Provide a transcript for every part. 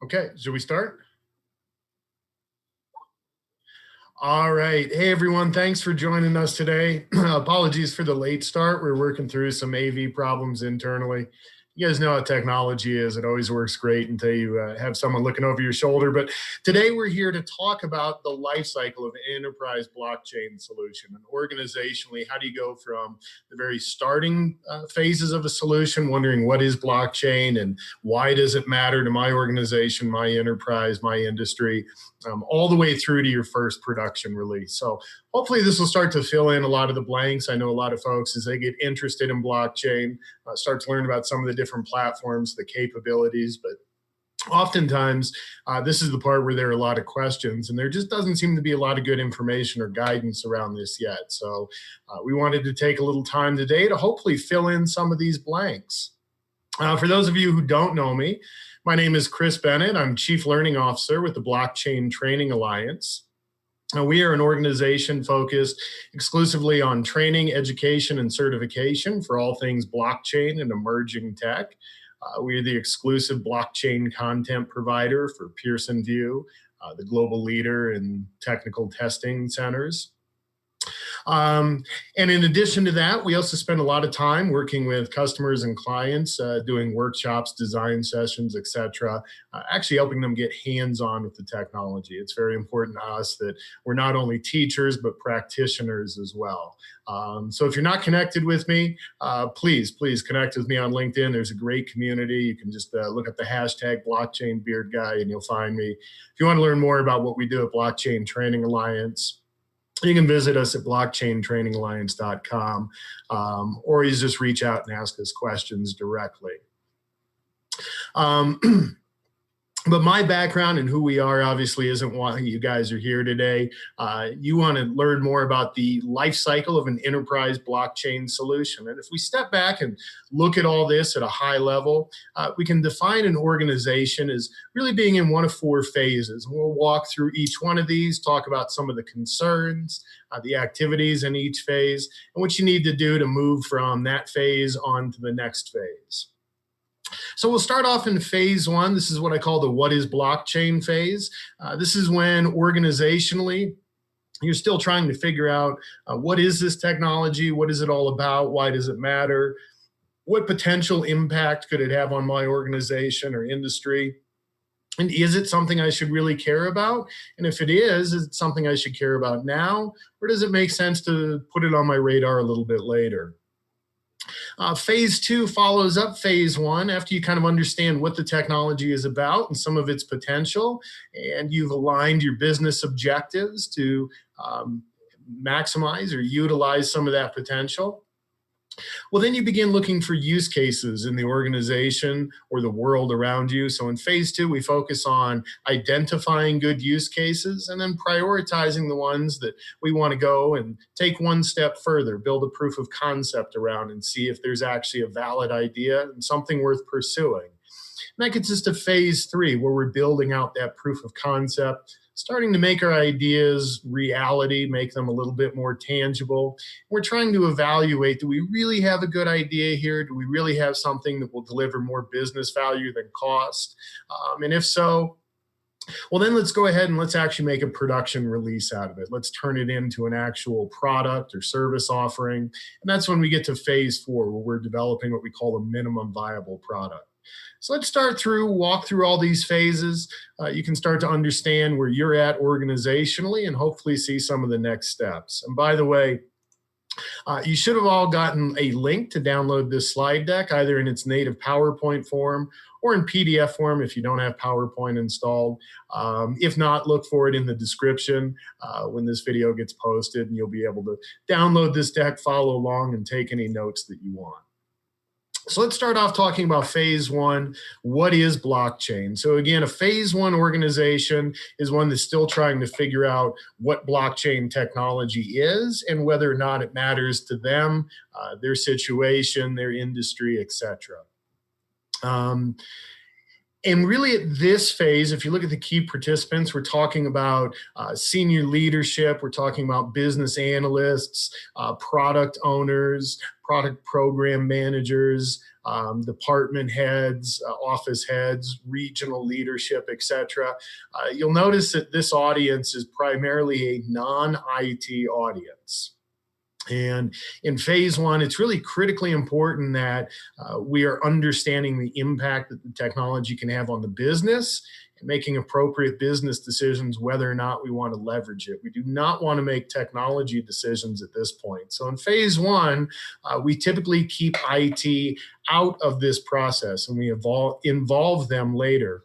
Okay, should we start? All right. Hey, everyone. Thanks for joining us today. Apologies for the late start. We're working through some AV problems internally. You guys know how technology is. It always works great until you have someone looking over your shoulder. But today we're here to talk about the life cycle of an enterprise blockchain solution. And organizationally, how do you go from the very starting phases of a solution, wondering what is blockchain and why does it matter to my organization, my enterprise, my industry, all the way through to your first production release. So hopefully this will start to fill in a lot of the blanks. I know a lot of folks, as they get interested in blockchain, start to learn about some of the different platforms, the capabilities, but oftentimes this is the part where there are a lot of questions, and there just doesn't seem to be a lot of good information or guidance around this yet. So we wanted to take a little time today to hopefully fill in some of these blanks. For those of you who don't know me, my name is Kris Bennett. I'm Chief Learning Officer with the Blockchain Training Alliance. We are an organization focused exclusively on training, education, and certification for all things blockchain and emerging tech. We are the exclusive blockchain content provider for Pearson VUE, the global leader in technical testing centers. And in addition to that, we also spend a lot of time working with customers and clients, doing workshops, design sessions, etc., actually helping them get hands-on with the technology. It's very important to us that we're not only teachers, but practitioners as well. So if you're not connected with me, please connect with me on LinkedIn. There's a great community. You can just look up the hashtag Blockchain Beard Guy and you'll find me. If you want to learn more about what we do at Blockchain Training Alliance, you can visit us at blockchaintrainingalliance.com, or you just reach out and ask us questions directly. But my background and who we are obviously isn't why you guys are here today. You want to learn more about the life cycle of an enterprise blockchain solution. And if we step back and look at all this at a high level, we can define an organization as really being in one of four phases. And we'll walk through each one of these, talk about some of the concerns, the activities in each phase, and what you need to do to move from that phase on to the next phase. So we'll start off in phase one. This is what I call the what is blockchain phase. This is when organizationally, you're still trying to figure out what is this technology? What is it all about? Why does it matter? What potential impact could it have on my organization or industry? And is it something I should really care about? And if it is it something I should care about now? Or does it make sense to put it on my radar a little bit later? Phase two follows up phase one after you kind of understand what the technology is about and some of its potential, and you've aligned your business objectives to maximize or utilize some of that potential. Well, then you begin looking for use cases in the organization or the world around you. So in phase two, we focus on identifying good use cases and then prioritizing the ones that we want to go and take one step further, build a proof of concept around and see if there's actually a valid idea and something worth pursuing. And that gets us to phase three, where we're building out that proof of concept, starting to make our ideas reality, make them a little bit more tangible. We're trying to evaluate, do we really have a good idea here? Do we really have something that will deliver more business value than cost? And if so, well, then let's go ahead and let's actually make a production release out of it. Let's turn it into an actual product or service offering. And that's when we get to phase four, where we're developing what we call a minimum viable product. So let's walk through all these phases. You can start to understand where you're at organizationally and hopefully see some of the next steps. And by the way, you should have all gotten a link to download this slide deck, either in its native PowerPoint form or in PDF form if you don't have PowerPoint installed. If not, look for it in the description when this video gets posted, and you'll be able to download this deck, follow along, and take any notes that you want. So let's start off talking about phase one. What is blockchain? So again, a phase one organization is one that's still trying to figure out what blockchain technology is and whether or not it matters to them, their situation, their industry, etc. And really at this phase, if you look at the key participants, we're talking about senior leadership, we're talking about business analysts, product owners, product program managers, department heads, office heads, regional leadership, etc. You'll notice that this audience is primarily a non-IT audience. And in phase one, it's really critically important that we are understanding the impact that the technology can have on the business and making appropriate business decisions whether or not we want to leverage it. We do not want to make technology decisions at this point. So in phase one, we typically keep IT out of this process and we involve them later.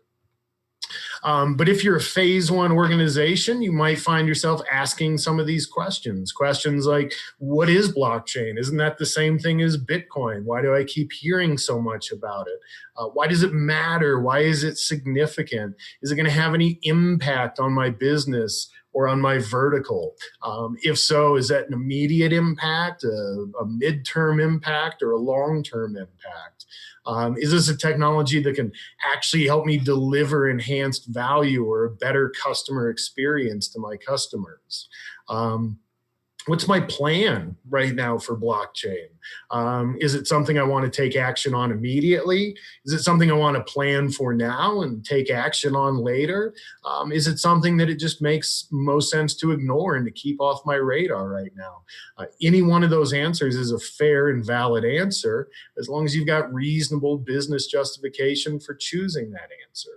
But if you're a phase one organization, you might find yourself asking some of these questions. Questions like, what is blockchain? Isn't that the same thing as Bitcoin? Why do I keep hearing so much about it? Why does it matter? Why is it significant? Is it going to have any impact on my business or on my vertical? If so, is that an immediate impact, a midterm impact, or a long-term impact? Is this a technology that can actually help me deliver enhanced value or a better customer experience to my customers? What's my plan right now for blockchain? Is it something I want to take action on immediately? Is it something I want to plan for now and take action on later? Is it something that it just makes most sense to ignore and to keep off my radar right now? Any one of those answers is a fair and valid answer as long as you've got reasonable business justification for choosing that answer.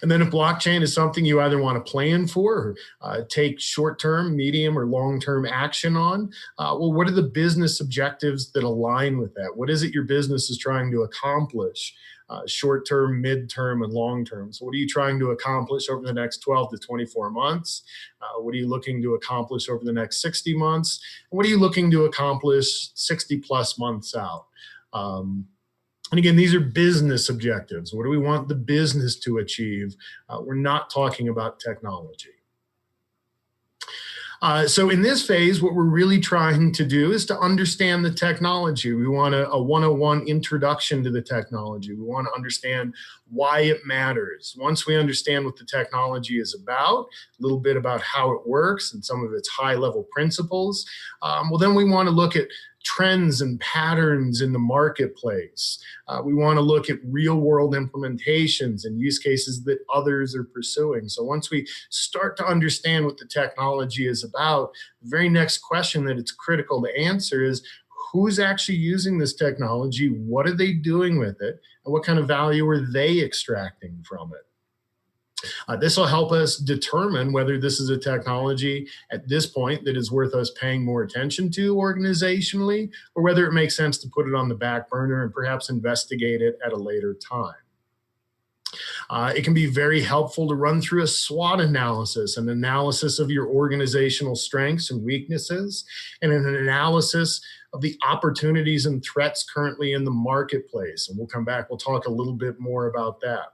And then if blockchain is something you either want to plan for or take short-term, medium, or long-term action on, well, what are the business objectives that align with that? What is it your business is trying to accomplish? Short-term, mid-term, and long-term. So what are you trying to accomplish over the next 12 to 24 months? What are you looking to accomplish over the next 60 months? And what are you looking to accomplish 60 plus months out? And again, these are business objectives. What do we want the business to achieve? We're not talking about technology. So in this phase, what we're really trying to do is to understand the technology. We want a 101 introduction to the technology. We want to understand why it matters. Once we understand what the technology is about, a little bit about how it works and some of its high-level principles, well, then we want to look at trends and patterns in the marketplace. We want to look at real-world implementations and use cases that others are pursuing. So once we start to understand what the technology is about, the very next question that it's critical to answer is, who's actually using this technology? What are they doing with it? And what kind of value are they extracting from it? This will help us determine whether this is a technology at this point that is worth us paying more attention to organizationally, or whether it makes sense to put it on the back burner and perhaps investigate it at a later time. It can be very helpful to run through a SWOT analysis, an analysis of your organizational strengths and weaknesses, and an analysis of the opportunities and threats currently in the marketplace. And we'll come back, we'll talk a little bit more about that.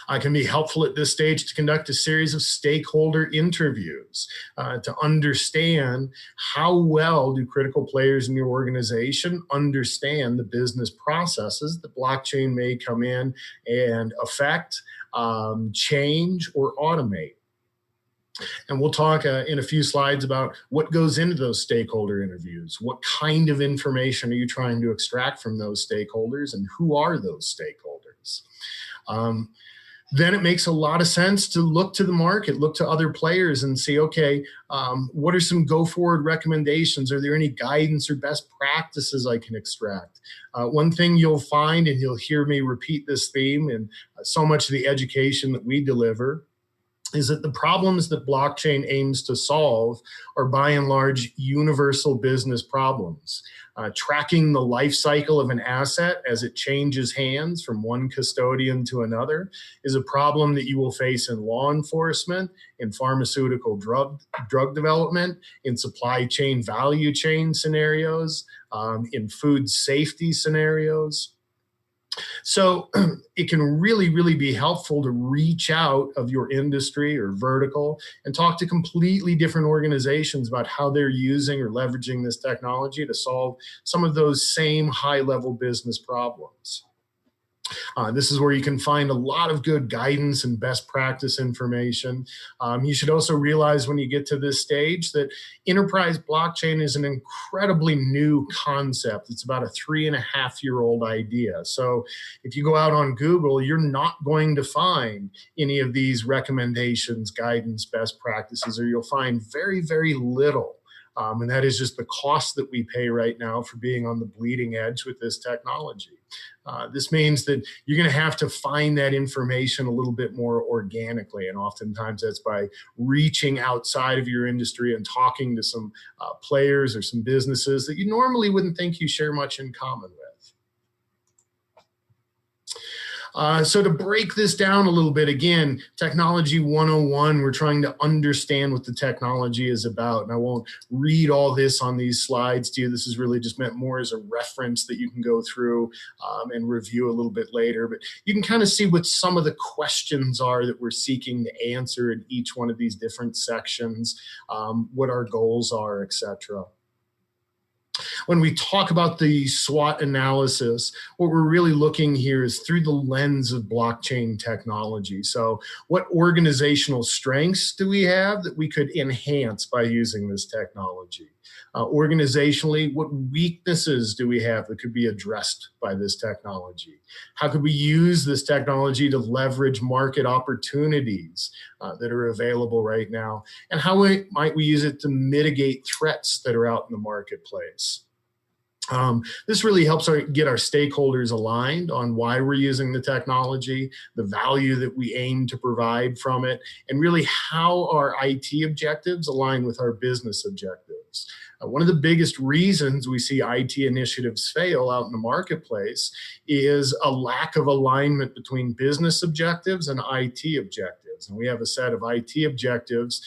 It can be helpful at this stage to conduct a series of stakeholder interviews to understand how well do critical players in your organization understand the business processes that blockchain may come in and affect, change, or automate. And we'll talk in a few slides about what goes into those stakeholder interviews. What kind of information are you trying to extract from those stakeholders, and who are those stakeholders? Then it makes a lot of sense to look to the market, look to other players and see, okay, what are some go-forward recommendations? Are there any guidance or best practices I can extract? One thing you'll find, and you'll hear me repeat this theme in so much of the education that we deliver, is that the problems that blockchain aims to solve are by and large universal business problems. Tracking the life cycle of an asset as it changes hands from one custodian to another is a problem that you will face in law enforcement, in pharmaceutical drug development, in supply chain value chain scenarios, in food safety scenarios. So it can really, really be helpful to reach out of your industry or vertical and talk to completely different organizations about how they're using or leveraging this technology to solve some of those same high-level business problems. This is where you can find a lot of good guidance and best practice information. You should also realize when you get to this stage that enterprise blockchain is an incredibly new concept. It's about a 3.5-year-old idea. So if you go out on Google, you're not going to find any of these recommendations, guidance, best practices, or you'll find very, very little. And that is just the cost that we pay right now for being on the bleeding edge with this technology. This means that you're going to have to find that information a little bit more organically. And oftentimes that's by reaching outside of your industry and talking to some players or some businesses that you normally wouldn't think you share much in common with. So to break this down a little bit, again, Technology 101, we're trying to understand what the technology is about. And I won't read all this on these slides to you. This is really just meant more as a reference that you can go through and review a little bit later. But you can kind of see what some of the questions are that we're seeking to answer in each one of these different sections, what our goals are, etc. When we talk about the SWOT analysis, what we're really looking here is through the lens of blockchain technology. So what organizational strengths do we have that we could enhance by using this technology? Organizationally, what weaknesses do we have that could be addressed by this technology? How could we use this technology to leverage market opportunities that are available right now? And how might we use it to mitigate threats that are out in the marketplace? This really helps get our stakeholders aligned on why we're using the technology, the value that we aim to provide from it, and really how our IT objectives align with our business objectives. One of the biggest reasons we see IT initiatives fail out in the marketplace is a lack of alignment between business objectives and IT objectives. And we have a set of IT objectives,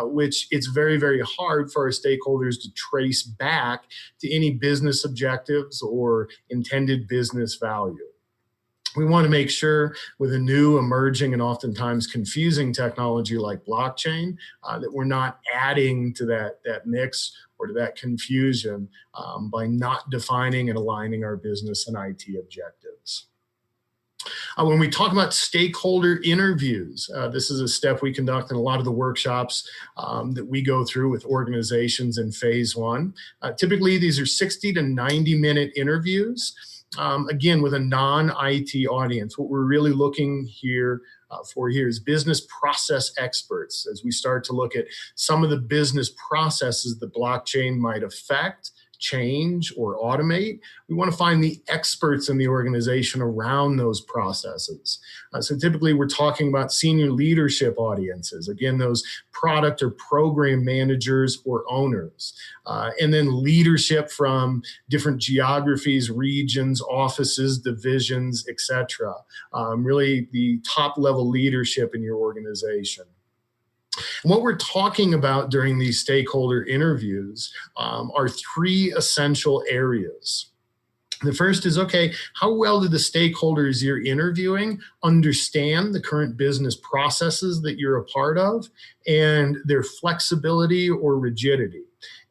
which it's very, very hard for our stakeholders to trace back to any business objectives or intended business value. We want to make sure with a new, emerging, and oftentimes confusing technology like blockchain that we're not adding to that mix or to that confusion by not defining and aligning our business and IT objectives. When we talk about stakeholder interviews, this is a step we conduct in a lot of the workshops that we go through with organizations in phase one. Typically, these are 60 to 90-minute interviews. Again, with a non-IT audience. What we're really looking for here is business process experts as we start to look at some of the business processes that blockchain might affect, change, or automate. We want to find the experts in the organization around those processes. So typically we're talking about senior leadership audiences, again, those product or program managers or owners, and then leadership from different geographies, regions, offices, divisions, etc. Really the top level leadership in your organization. And what we're talking about during these stakeholder interviews are three essential areas. The first is, okay, how well do the stakeholders you're interviewing understand the current business processes that you're a part of and their flexibility or rigidity?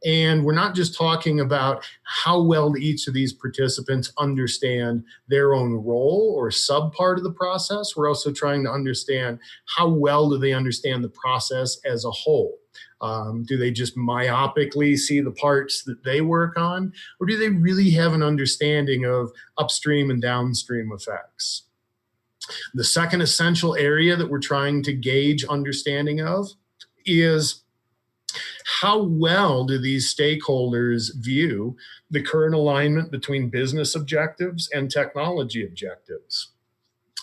And we're not just talking about how well each of these participants understand their own role or subpart of the process. We're also trying to understand how well do they understand the process as a whole. Do they just myopically see the parts that they work on? Or do they really have an understanding of upstream and downstream effects? The second essential area that we're trying to gauge understanding of is how well do these stakeholders view the current alignment between business objectives and technology objectives?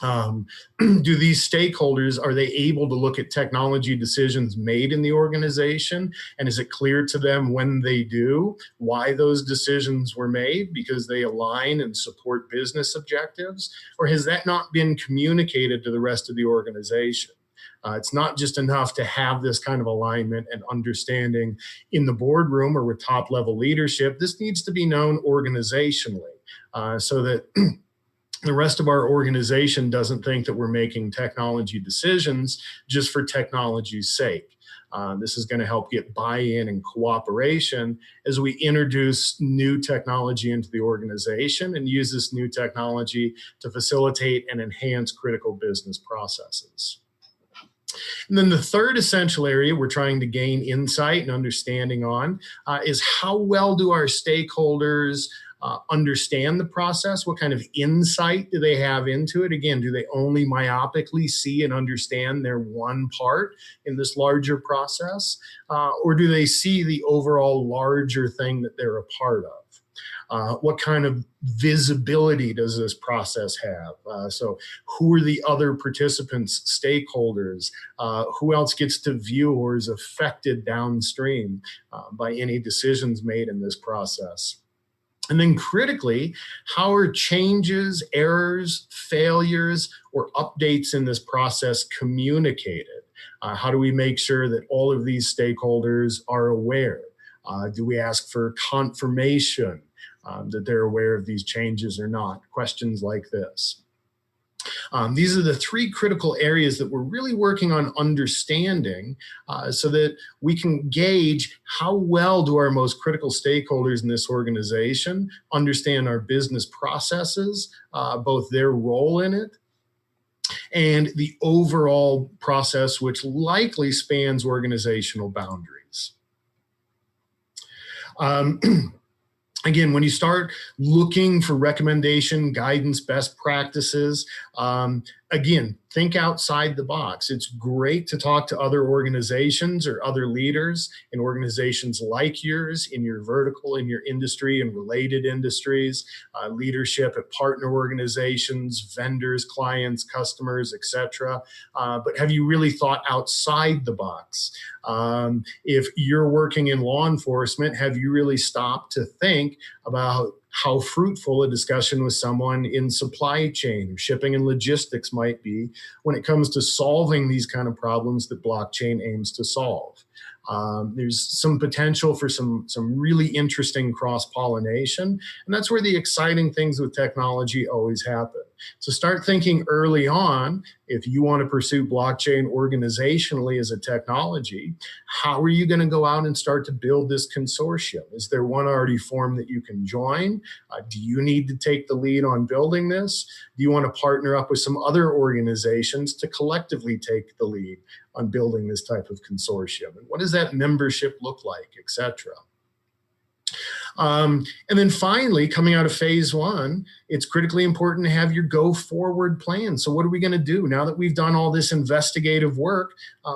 Do these stakeholders, are they able to look at technology decisions made in the organization? And is it clear to them when they do, why those decisions were made because they align and support business objectives? Or has that not been communicated to the rest of the organization? It's not just enough to have this kind of alignment and understanding in the boardroom or with top level leadership. This needs to be known organizationally so that the rest of our organization doesn't think that we're making technology decisions just for technology's sake. This is going to help get buy-in and cooperation as we introduce new technology into the organization and use this new technology to facilitate and enhance critical business processes. And then the third essential area we're trying to gain insight and understanding on is how well do our stakeholders understand the process? What kind of insight do they have into it? Again, do they only myopically see and understand their one part in this larger process? Or do they see the overall larger thing that they're a part of? What kind of visibility does this process have? So who are the other participants, stakeholders? Who else gets to view or is affected downstream by any decisions made in this process? And then critically, how are changes, errors, failures, or updates in this process communicated? How do we make sure that all of these stakeholders are aware? Do we ask for confirmation that they're aware of these changes or not? Questions like this. These are the three critical areas that we're really working on understanding so that we can gauge how well do our most critical stakeholders in this organization understand our business processes, both their role in it and the overall process, which likely spans organizational boundaries. Again, when you start looking for recommendation, guidance, best practices, again, think outside the box. It's great to talk to other organizations or other leaders in organizations like yours, in your vertical, in your industry and related industries, leadership at partner organizations, vendors, clients, customers, etc. But have you really thought outside the box? If you're working in law enforcement, have you really stopped to think about how fruitful a discussion with someone in supply chain or shipping and logistics might be when it comes to solving these kind of problems that blockchain aims to solve? There's some potential for some really interesting cross-pollination, and that's where the exciting things with technology always happen. So start thinking early on, if you want to pursue blockchain organizationally as a technology, how are you going to go out and start to build this consortium? Is there one already formed that you can join? Do you need to take the lead on building this? Do you want to partner up with some other organizations to collectively take the lead on building this type of consortium? And what does that membership look like, et cetera? And then finally, coming out of phase one, it's critically important to have your go forward plan. So what are we going to do now that we've done all this investigative work?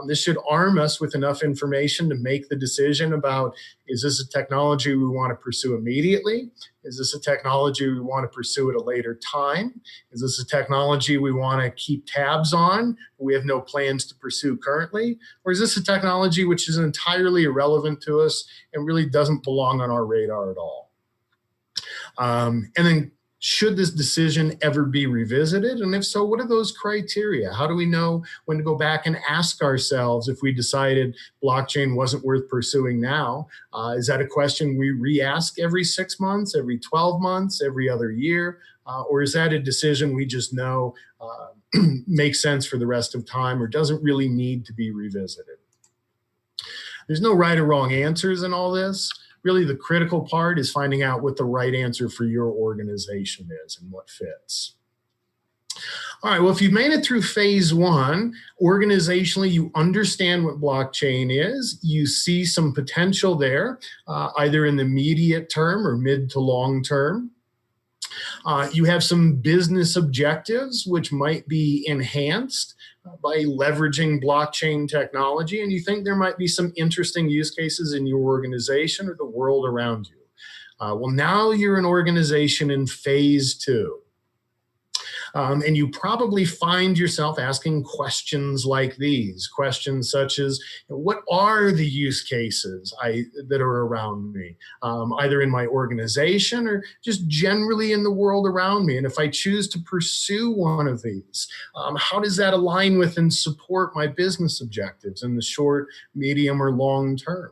This should arm us with enough information to make the decision about, is this a technology we want to pursue immediately? Is this a technology we want to pursue at a later time? Is this a technology we want to keep tabs on, but we have no plans to pursue currently? Or is this a technology which is entirely irrelevant to us and really doesn't belong on our radar at all? And then, should this decision ever be revisited? And if so, what are those criteria? How do we know when to go back and ask ourselves if we decided blockchain wasn't worth pursuing now? Is that a question we re-ask every 6 months, every 12 months, every other year? Or is that a decision we just know makes sense for the rest of time or doesn't really need to be revisited? There's no right or wrong answers in all this. Really, the critical part is finding out what the right answer for your organization is and what fits. All right, well, if you've made it through phase one, organizationally, you understand what blockchain is, you see some potential there, either in the immediate term or mid to long term. You have some business objectives which might be enhanced by leveraging blockchain technology, and you think there might be some interesting use cases in your organization or the world around you. Well, now you're an organization in phase two. And you probably find yourself asking questions like these, questions such as, what are the use cases that are around me, either in my organization or just generally in the world around me? And if I choose to pursue one of these, how does that align with and support my business objectives in the short, medium, or long term?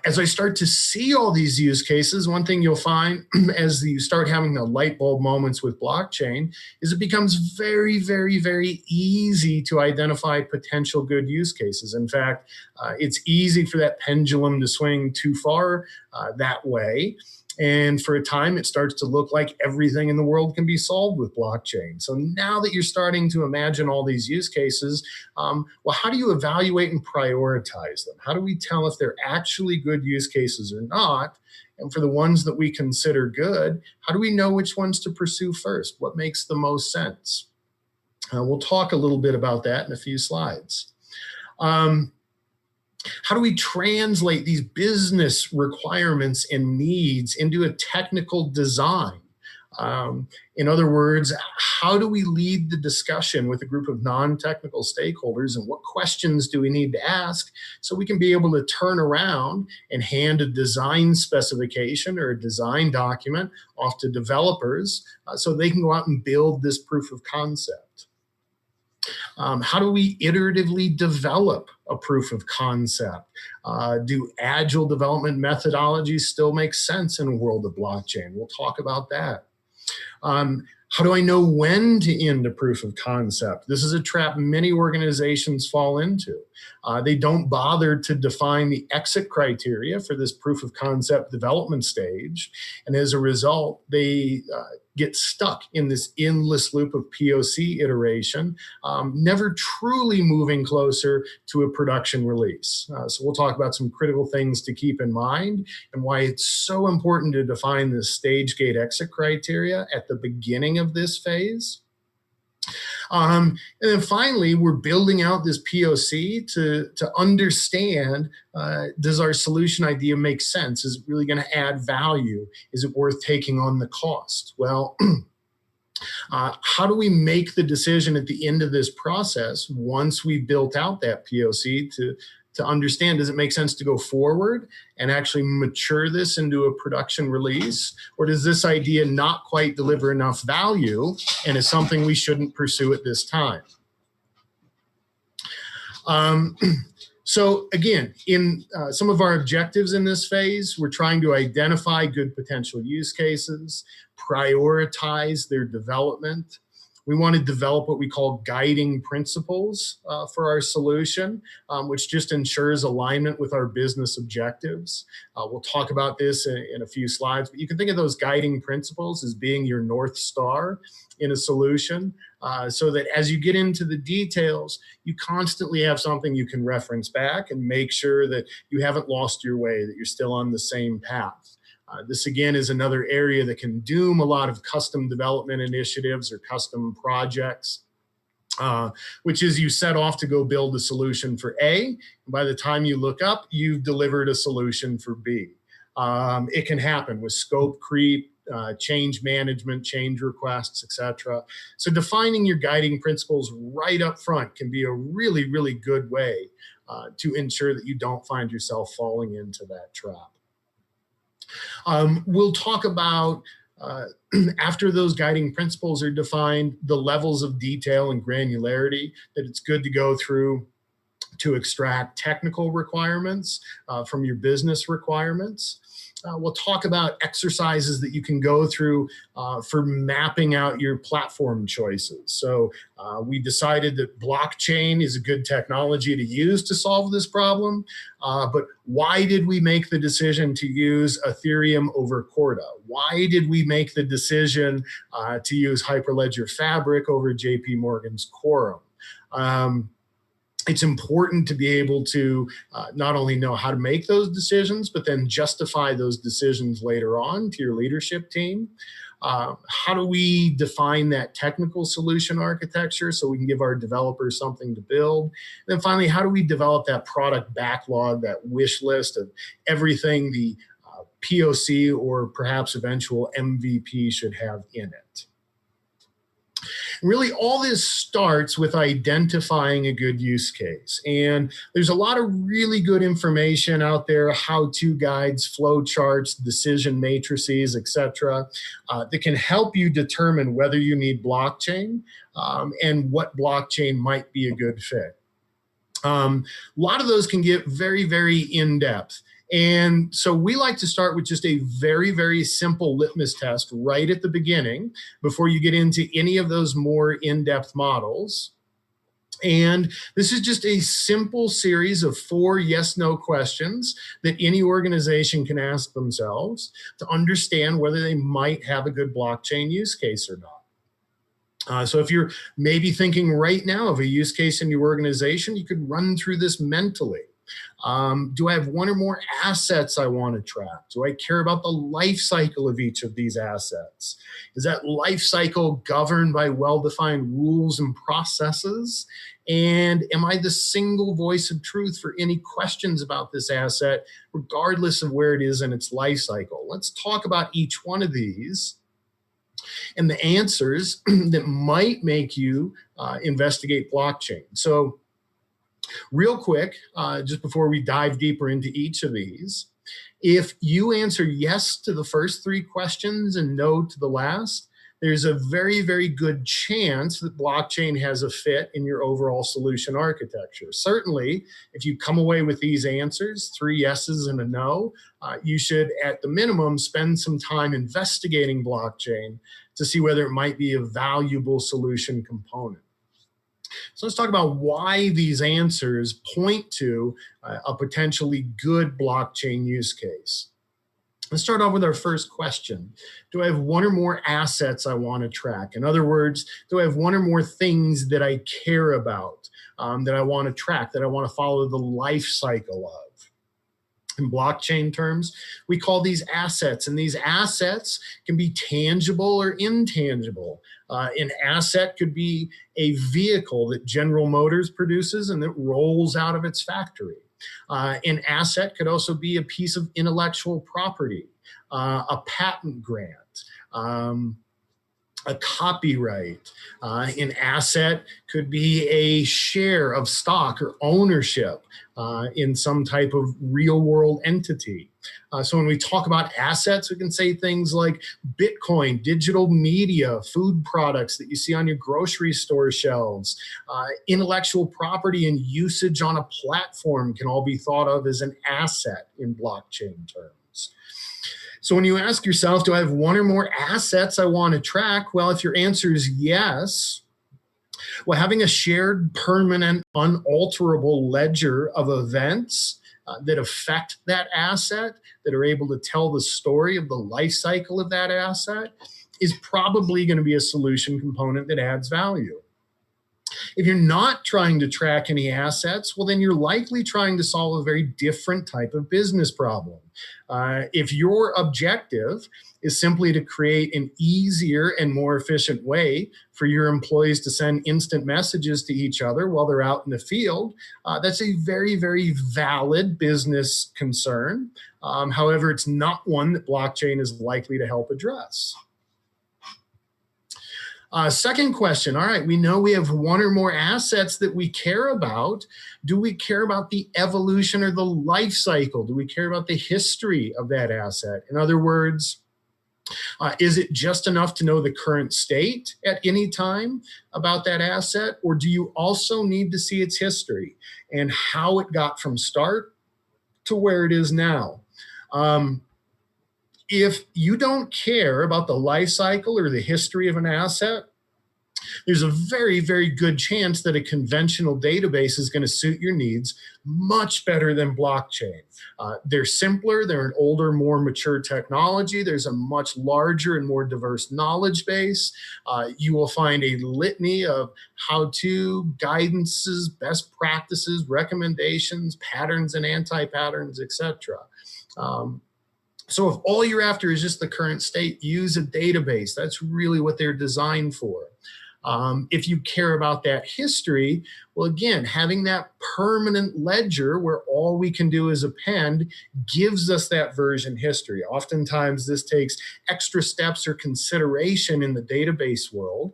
As I start to see all these use cases, one thing you'll find as you start having the light bulb moments with blockchain is it becomes very, very, very easy to identify potential good use cases. In fact, it's easy for that pendulum to swing too far that way. And for a time, it starts to look like everything in the world can be solved with blockchain. So now that you're starting to imagine all these use cases, well, how do you evaluate and prioritize them? How do we tell if they're actually good use cases or not? And for the ones that we consider good, how do we know which ones to pursue first? What makes the most sense? We'll talk a little bit about that in a few slides. How do we translate these business requirements and needs into a technical design? In other words, how do we lead the discussion with a group of non-technical stakeholders, and what questions do we need to ask so we can be able to turn around and hand a design specification or a design document off to developers so they can go out and build this proof of concept? How do we iteratively develop a proof of concept? Do agile development methodologies still make sense in a world of blockchain? We'll talk about that. How do I know when to end a proof of concept? This is a trap many organizations fall into. They don't bother to define the exit criteria for this proof of concept development stage. And as a result, they get stuck in this endless loop of POC iteration, never truly moving closer to a production release. So we'll talk about some critical things to keep in mind and why it's so important to define the stage gate exit criteria at the beginning of this phase. And then finally, we're building out this POC to understand, does our solution idea make sense? Is it really going to add value? Is it worth taking on the cost? Well, how do we make the decision at the end of this process once we built out that POC to understand, does it make sense to go forward and actually mature this into a production release? Or does this idea not quite deliver enough value and is something we shouldn't pursue at this time? So again, in some of our objectives in this phase, we're trying to identify good potential use cases, prioritize their development. We want to develop what we call guiding principles for our solution, which just ensures alignment with our business objectives. We'll talk about this in a few slides, but you can think of those guiding principles as being your North Star in a solution, so that as you get into the details, you constantly have something you can reference back and make sure that you haven't lost your way, that you're still on the same path. This, again, is another area that can doom a lot of custom development initiatives or custom projects, which is you set off to go build a solution for A, and by the time you look up, you've delivered a solution for B. It can happen with scope creep, change management, change requests, etc. So defining your guiding principles right up front can be a really, really good way to ensure that you don't find yourself falling into that trap. We'll talk about, after those guiding principles are defined, the levels of detail and granularity that it's good to go through to extract technical requirements from your business requirements. We'll talk about exercises that you can go through for mapping out your platform choices. So we decided that blockchain is a good technology to use to solve this problem, but why did we make the decision to use Ethereum over Corda? Why did we make the decision to use Hyperledger Fabric over JP Morgan's Quorum? It's important to be able to not only know how to make those decisions, but then justify those decisions later on to your leadership team. How do we define that technical solution architecture so we can give our developers something to build? And then finally, how do we develop that product backlog, that wish list of everything the POC or perhaps eventual MVP should have in it? Really, all this starts with identifying a good use case. And there's a lot of really good information out there, how-to guides, flow charts, decision matrices, etc., that can help you determine whether you need blockchain and what blockchain might be a good fit. A lot of those can get very, very in-depth. And so we like to start with just a very, very simple litmus test right at the beginning before you get into any of those more in-depth models. And this is just a simple series of 4 yes/no questions that any organization can ask themselves to understand whether they might have a good blockchain use case or not. So if you're maybe thinking right now of a use case in your organization, you could run through this mentally. Do I have one or more assets I want to track? Do I care about the life cycle of each of these assets? Is that life cycle governed by well-defined rules and processes? And am I the single voice of truth for any questions about this asset, regardless of where it is in its life cycle? Let's talk about each one of these and the answers that might make you investigate blockchain. So real quick, just before we dive deeper into each of these, if you answer yes to the first 3 questions and no to the last, there's a very, very good chance that blockchain has a fit in your overall solution architecture. Certainly, if you come away with these answers, 3 yeses and a no, you should, at the minimum, spend some time investigating blockchain to see whether it might be a valuable solution component. So let's talk about why these answers point to a potentially good blockchain use case. Let's start off with our first question. Do I have one or more assets I want to track? In other words, do I have one or more things that I care about, that I want to track, that I want to follow the life cycle of? In blockchain terms, we call these assets, and these assets can be tangible or intangible. An asset could be a vehicle that General Motors produces and that rolls out of its factory. An asset could also be a piece of intellectual property, a patent grant, a copyright. An asset could be a share of stock or ownership in some type of real world entity. So when we talk about assets, we can say things like Bitcoin, digital media, food products that you see on your grocery store shelves, intellectual property and usage on a platform can all be thought of as an asset in blockchain terms. So when you ask yourself, do I have one or more assets I want to track? Well, if your answer is yes, well, having a shared, permanent, unalterable ledger of events that affect that asset, that are able to tell the story of the life cycle of that asset, is probably going to be a solution component that adds value. If you're not trying to track any assets, well, then you're likely trying to solve a very different type of business problem. If your objective is simply to create an easier and more efficient way for your employees to send instant messages to each other while they're out in the field, that's a very, very valid business concern. However, it's not one that blockchain is likely to help address. Second question, all right, we know we have one or more assets that we care about. Do we care about the evolution or the life cycle? Do we care about the history of that asset? In other words, is it just enough to know the current state at any time about that asset? Or do you also need to see its history and how it got from start to where it is now? If you don't care about the life cycle or the history of an asset, there's a very, very good chance that a conventional database is going to suit your needs much better than blockchain. They're simpler, they're an older, more mature technology. There's a much larger and more diverse knowledge base. You will find a litany of how-to, guidances, best practices, recommendations, patterns and anti-patterns, etc. So if all you're after is just the current state, use a database. That's really what they're designed for. If you care about that history, well, again, having that permanent ledger where all we can do is append gives us that version history. Oftentimes, this takes extra steps or consideration in the database world.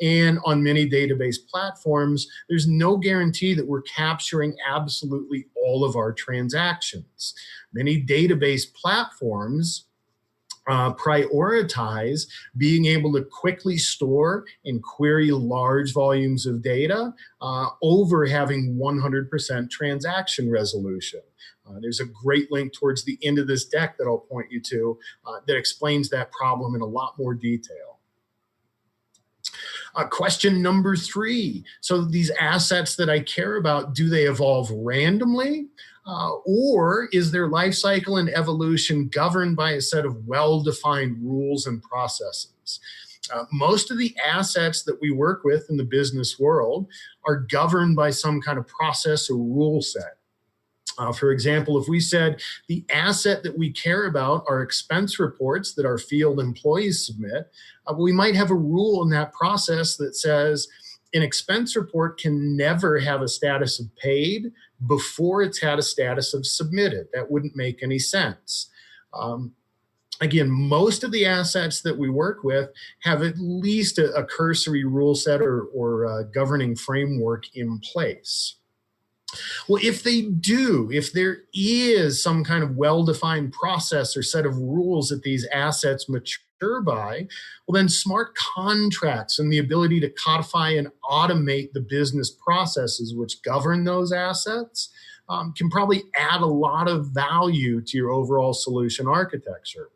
And on many database platforms, there's no guarantee that we're capturing absolutely all of our transactions. Many database platforms prioritize being able to quickly store and query large volumes of data over having 100% transaction resolution. There's a great link towards the end of this deck that I'll point you to that explains that problem in a lot more detail. Question number 3. So these assets that I care about, do they evolve randomly? Or is their life cycle and evolution governed by a set of well-defined rules and processes? Most of the assets that we work with in the business world are governed by some kind of process or rule set. For example, if we said the asset that we care about are expense reports that our field employees submit, we might have a rule in that process that says an expense report can never have a status of paid before it's had a status of submitted. That wouldn't make any sense. Again, most of the assets that we work with have at least a cursory rule set or governing framework in place. Well, if they do, if there is some kind of well-defined process or set of rules that these assets mature by, well, then smart contracts and the ability to codify and automate the business processes which govern those assets can probably add a lot of value to your overall solution architecture.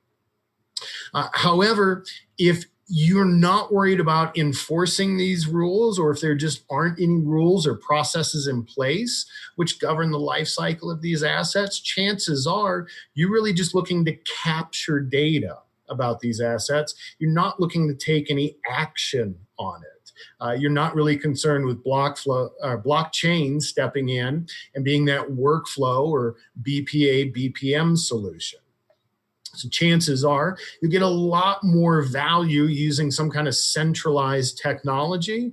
However, if you're not worried about enforcing these rules, or if there just aren't any rules or processes in place which govern the life cycle of these assets, chances are you're really just looking to capture data about these assets. You're not looking to take any action on it. You're not really concerned with blockchain stepping in and being that workflow or BPA, BPM solution. So chances are you get a lot more value using some kind of centralized technology,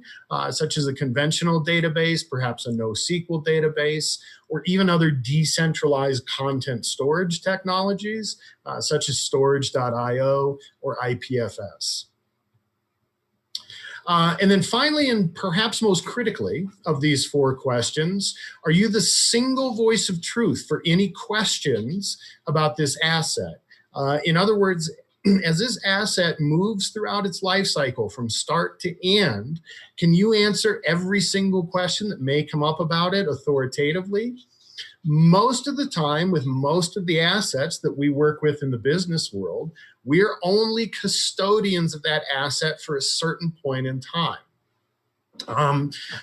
such as a conventional database, perhaps a NoSQL database, or even other decentralized content storage technologies, such as storage.io or IPFS. And then finally, and perhaps most critically of these 4 questions, are you the single voice of truth for any questions about this asset? In other words, as this asset moves throughout its life cycle from start to end, can you answer every single question that may come up about it authoritatively? Most of the time, with most of the assets that we work with in the business world, we're only custodians of that asset for a certain point in time.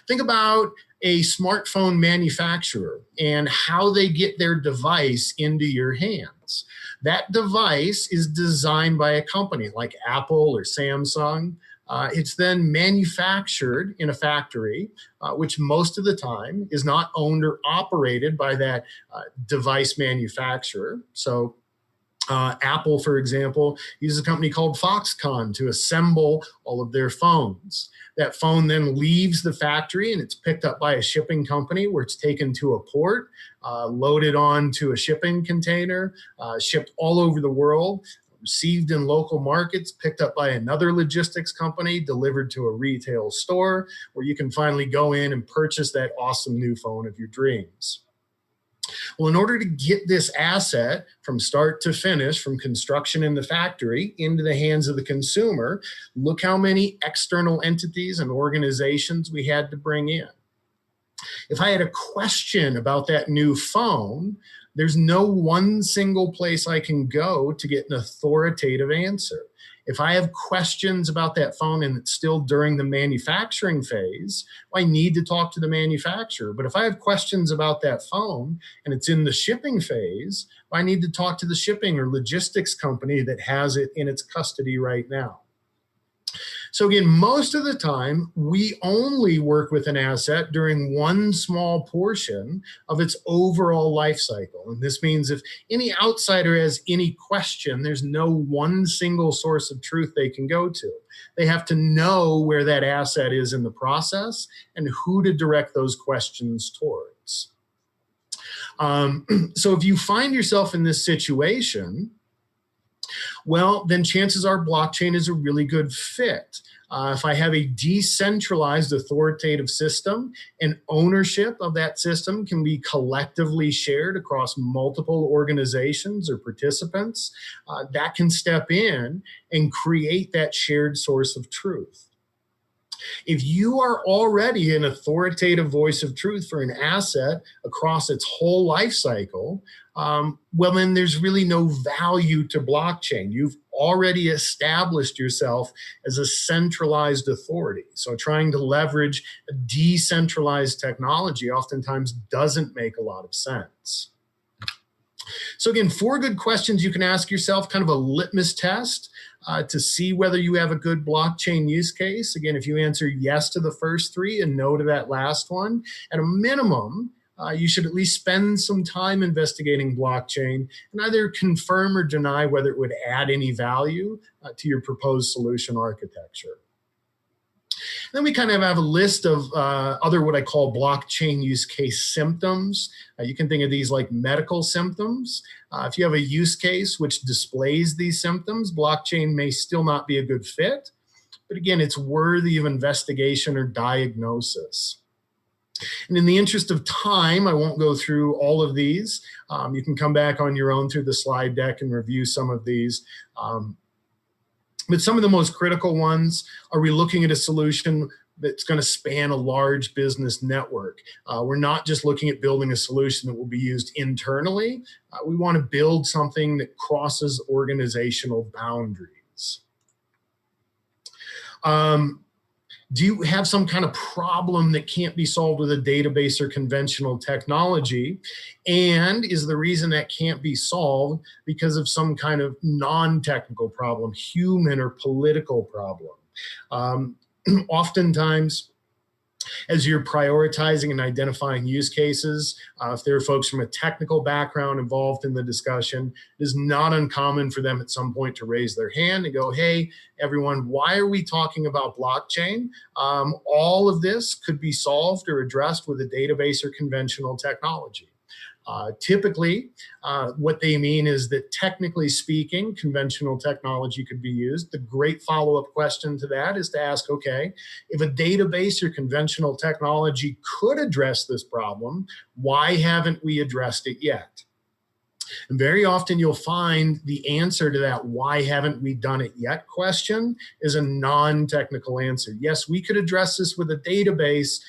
Think about a smartphone manufacturer and how they get their device into your hands. That device is designed by a company like Apple or Samsung. It's then manufactured in a factory, which most of the time is not owned or operated by that device manufacturer. So Apple, for example, uses a company called Foxconn to assemble all of their phones. That phone then leaves the factory and it's picked up by a shipping company where it's taken to a port, loaded onto a shipping container, shipped all over the world, received in local markets, picked up by another logistics company, delivered to a retail store where you can finally go in and purchase that awesome new phone of your dreams. Well, in order to get this asset from start to finish, from construction in the factory into the hands of the consumer, look how many external entities and organizations we had to bring in. If I had a question about that new phone, there's no one single place I can go to get an authoritative answer. If I have questions about that phone and it's still during the manufacturing phase, I need to talk to the manufacturer. But if I have questions about that phone and it's in the shipping phase, I need to talk to the shipping or logistics company that has it in its custody right now. So again, most of the time, we only work with an asset during one small portion of its overall life cycle. And this means if any outsider has any question, there's no one single source of truth they can go to. They have to know where that asset is in the process and who to direct those questions towards. So if you find yourself in this situation, well, then chances are blockchain is a really good fit. If I have a decentralized authoritative system and ownership of that system can be collectively shared across multiple organizations or participants, that can step in and create that shared source of truth. If you are already an authoritative voice of truth for an asset across its whole life cycle, well, then there's really no value to blockchain. You've already established yourself as a centralized authority. So trying to leverage a decentralized technology oftentimes doesn't make a lot of sense. So again, 4 good questions you can ask yourself, kind of a litmus test to see whether you have a good blockchain use case. Again, if you answer yes to the first 3 and no to that last one, at a minimum, you should at least spend some time investigating blockchain and either confirm or deny whether it would add any value to your proposed solution architecture. Then we kind of have a list of other what I call blockchain use case symptoms. You can think of these like medical symptoms. If you have a use case which displays these symptoms, blockchain may still not be a good fit. But again, it's worthy of investigation or diagnosis. And in the interest of time, I won't go through all of these. You can come back on your own through the slide deck and review some of these. But some of the most critical ones, are we looking at a solution that's going to span a large business network? We're not just looking at building a solution that will be used internally. We want to build something that crosses organizational boundaries. Do you have some kind of problem that can't be solved with a database or conventional technology? And is the reason that can't be solved because of some kind of non-technical problem, human or political problem? Oftentimes, as you're prioritizing and identifying use cases, if there are folks from a technical background involved in the discussion, it is not uncommon for them at some point to raise their hand and go, hey, everyone, why are we talking about blockchain? All of this could be solved or addressed with a database or conventional technology. Typically, what they mean is that technically speaking, conventional technology could be used. The great follow-up question to that is to ask, okay, if a database or conventional technology could address this problem, why haven't we addressed it yet? And very often you'll find the answer to that why haven't we done it yet question is a non-technical answer. Yes, we could address this with a database,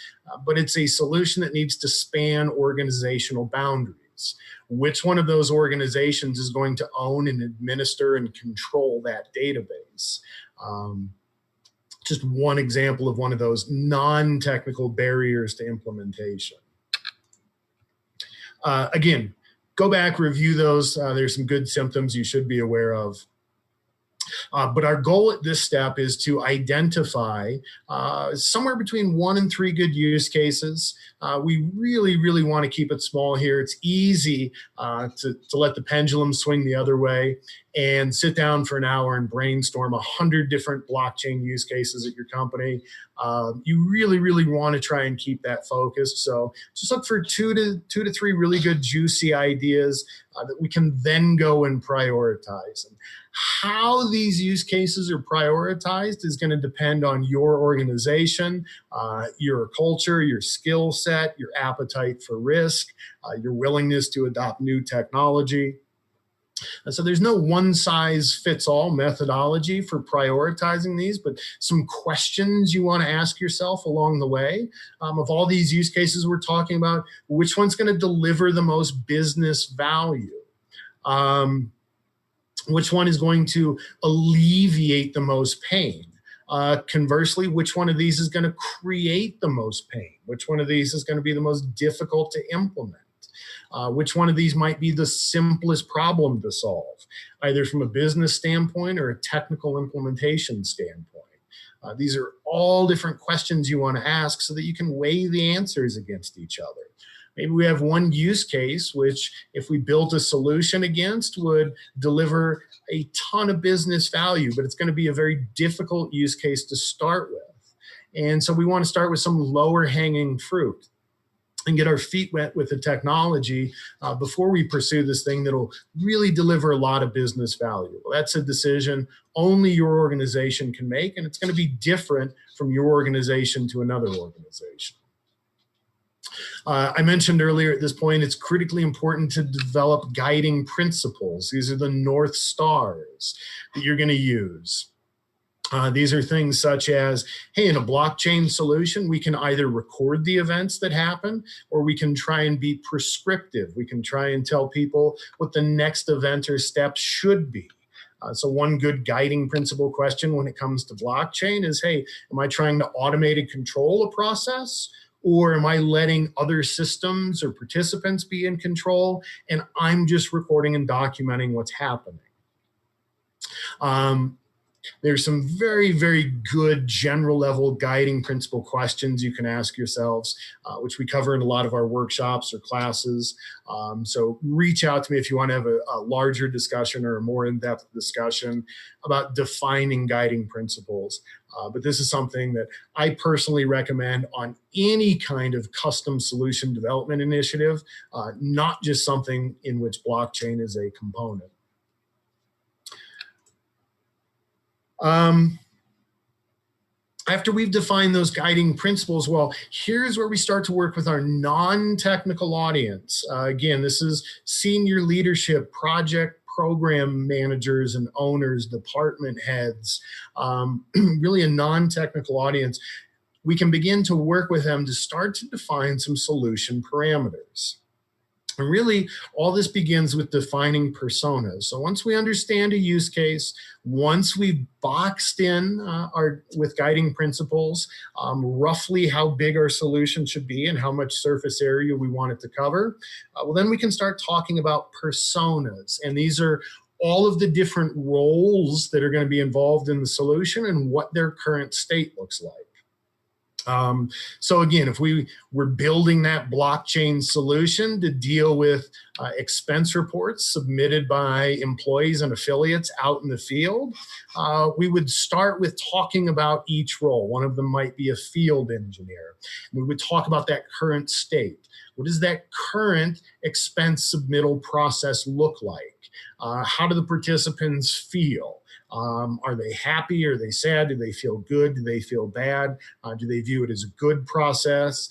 but it's a solution that needs to span organizational boundaries. Which one of those organizations is going to own and administer and control that database? Just one example of one of those non-technical barriers to implementation. Again, go back, review those. There's some good symptoms you should be aware of. But our goal at this step is to identify somewhere between 1 and 3 good use cases. We really want to keep it small here. It's easy to let the pendulum swing the other way and sit down for an hour and brainstorm 100 different blockchain use cases at your company. You really want to try and keep that focused. So just look for 2 to 3 really good juicy ideas that we can then go and prioritize. And how these use cases are prioritized is going to depend on your organization, your culture, your skill set, your appetite for risk, your willingness to adopt new technology. And so there's no one-size-fits-all methodology for prioritizing these, but some questions you want to ask yourself along the way. Of all these use cases we're talking about, which one's going to deliver the most business value? Which one is going to alleviate the most pain? Conversely, which one of these is going to create the most pain? Which one of these is going to be the most difficult to implement? Which one of these might be the simplest problem to solve, either from a business standpoint or a technical implementation standpoint? These are all different questions you want to ask so that you can weigh the answers against each other. Maybe we have one use case which, if we built a solution against, would deliver a ton of business value, but it's going to be a very difficult use case to start with. And so we want to start with some lower hanging fruit and get our feet wet with the technology before we pursue this thing that'll really deliver a lot of business value. Well, that's a decision only your organization can make, and it's going to be different from your organization to another organization. I mentioned earlier at this point, it's critically important to develop guiding principles. These are the North Stars that you're going to use. These are things such as, hey, in a blockchain solution, we can either record the events that happen, or we can try and be prescriptive. We can try and tell people what the next event or step should be. So one good guiding principle question when it comes to blockchain is, hey, am I trying to automate and control a process? Or am I letting other systems or participants be in control, and I'm just recording and documenting what's happening? There's some very, very good general level guiding principle questions you can ask yourselves, which we cover in a lot of our workshops or classes. So reach out to me if you want to have a larger discussion or a more in-depth discussion about defining guiding principles. But this is something that I personally recommend on any kind of custom solution development initiative, not just something in which blockchain is a component. After we've defined those guiding principles, well, here's where we start to work with our non-technical audience. Again, this is senior leadership, project program managers and owners, department heads, really a non-technical audience. We can begin to work with them to start to define some solution parameters. And really, all this begins with defining personas. So once we understand a use case, once we've boxed in with guiding principles, roughly how big our solution should be and how much surface area we want it to cover, well, then we can start talking about personas. And these are all of the different roles that are going to be involved in the solution and what their current state looks like. So again, if we're building that blockchain solution to deal with expense reports submitted by employees and affiliates out in the field, we would start with talking about each role. One of them might be a field engineer. We would talk about that current state. What does that current expense submittal process look like? How do the participants feel? Are they happy? Are they sad? Do they feel good? Do they feel bad? Do they view it as a good process,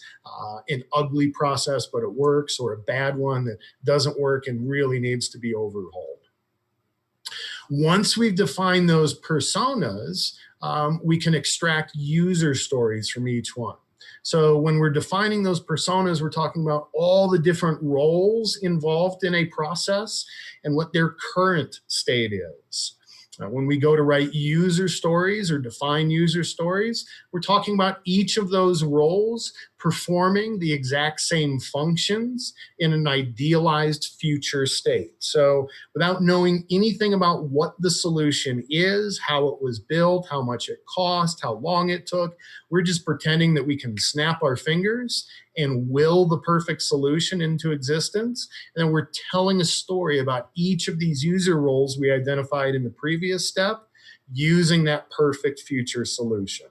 an ugly process, but it works, or a bad one that doesn't work and really needs to be overhauled? Once we've defined those personas, we can extract user stories from each one. So when we're defining those personas, we're talking about all the different roles involved in a process and what their current state is. When we go to write user stories or define user stories, we're talking about each of those roles performing the exact same functions in an idealized future state. So without knowing anything about what the solution is, how it was built, how much it cost, how long it took, we're just pretending that we can snap our fingers and will the perfect solution into existence. And then we're telling a story about each of these user roles we identified in the previous step using that perfect future solution.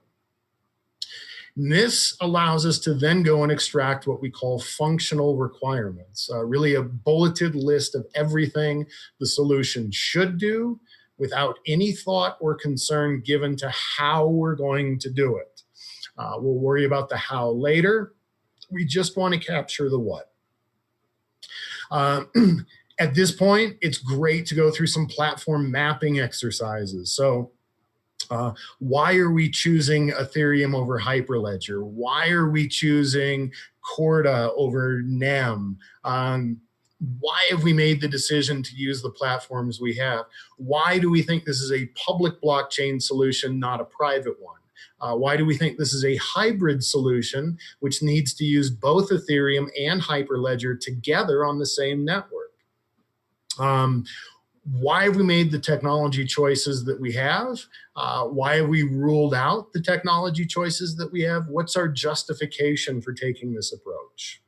And this allows us to then go and extract what we call functional requirements, really a bulleted list of everything the solution should do without any thought or concern given to how we're going to do it. We'll worry about the how later. We just want to capture the what. At this point, it's great to go through some platform mapping exercises. So why are we choosing Ethereum over Hyperledger? Why are we choosing Corda over NEM? Why have we made the decision to use the platforms we have? Why do we think this is a public blockchain solution, not a private one? Why do we think this is a hybrid solution, which needs to use both Ethereum and Hyperledger together on the same network? Why have we made the technology choices that we have? Why have we ruled out the technology choices that we have? What's our justification for taking this approach?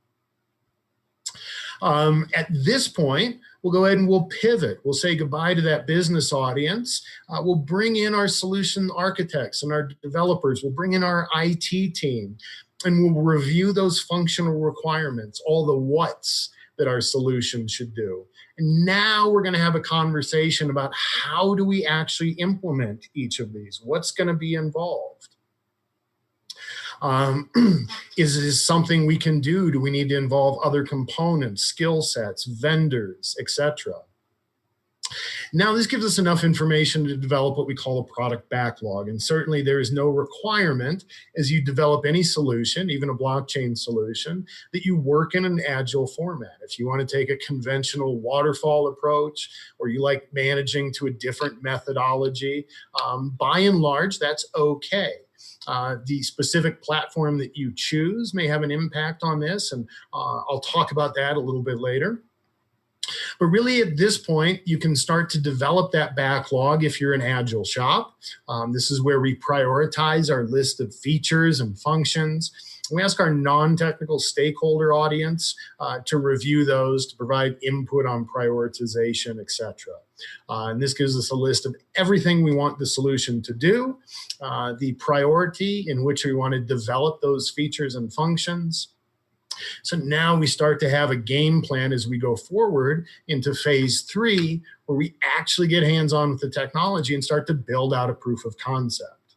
At this point, we'll go ahead and we'll pivot. We'll say goodbye to that business audience. We'll bring in our solution architects and our developers. We'll bring in our IT team, and we'll review those functional requirements, all the what's that our solution should do. And now we're going to have a conversation about how do we actually implement each of these? What's going to be involved? Is this something we can do? Do we need to involve other components, skill sets, vendors, etc.? Now, this gives us enough information to develop what we call a product backlog. And certainly there is no requirement as you develop any solution, even a blockchain solution, that you work in an agile format. If you want to take a conventional waterfall approach, or you like managing to a different methodology, by and large, that's okay. The specific platform that you choose may have an impact on this, and I'll talk about that a little bit later. But really at this point, you can start to develop that backlog if you're an agile shop. This is where we prioritize our list of features and functions. We ask our non-technical stakeholder audience to review those, to provide input on prioritization, etc. And this gives us a list of everything we want the solution to do, the priority in which we want to develop those features and functions. So now we start to have a game plan as we go forward into phase 3, where we actually get hands-on with the technology and start to build out a proof of concept.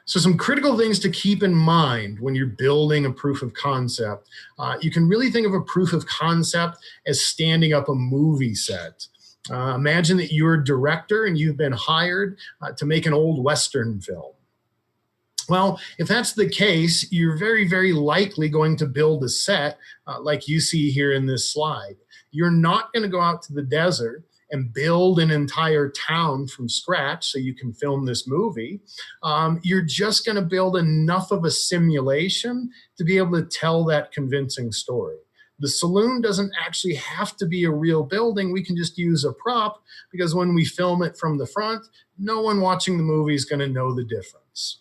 So some critical things to keep in mind when you're building a proof of concept. You can really think of a proof of concept as standing up a movie set. Imagine that you're a director and you've been hired to make an old Western film. Well, if that's the case, you're very, very likely going to build a set like you see here in this slide. You're not going to go out to the desert and build an entire town from scratch so you can film this movie. You're just going to build enough of a simulation to be able to tell that convincing story. The saloon doesn't actually have to be a real building. We can just use a prop, because when we film it from the front, no one watching the movie is going to know the difference.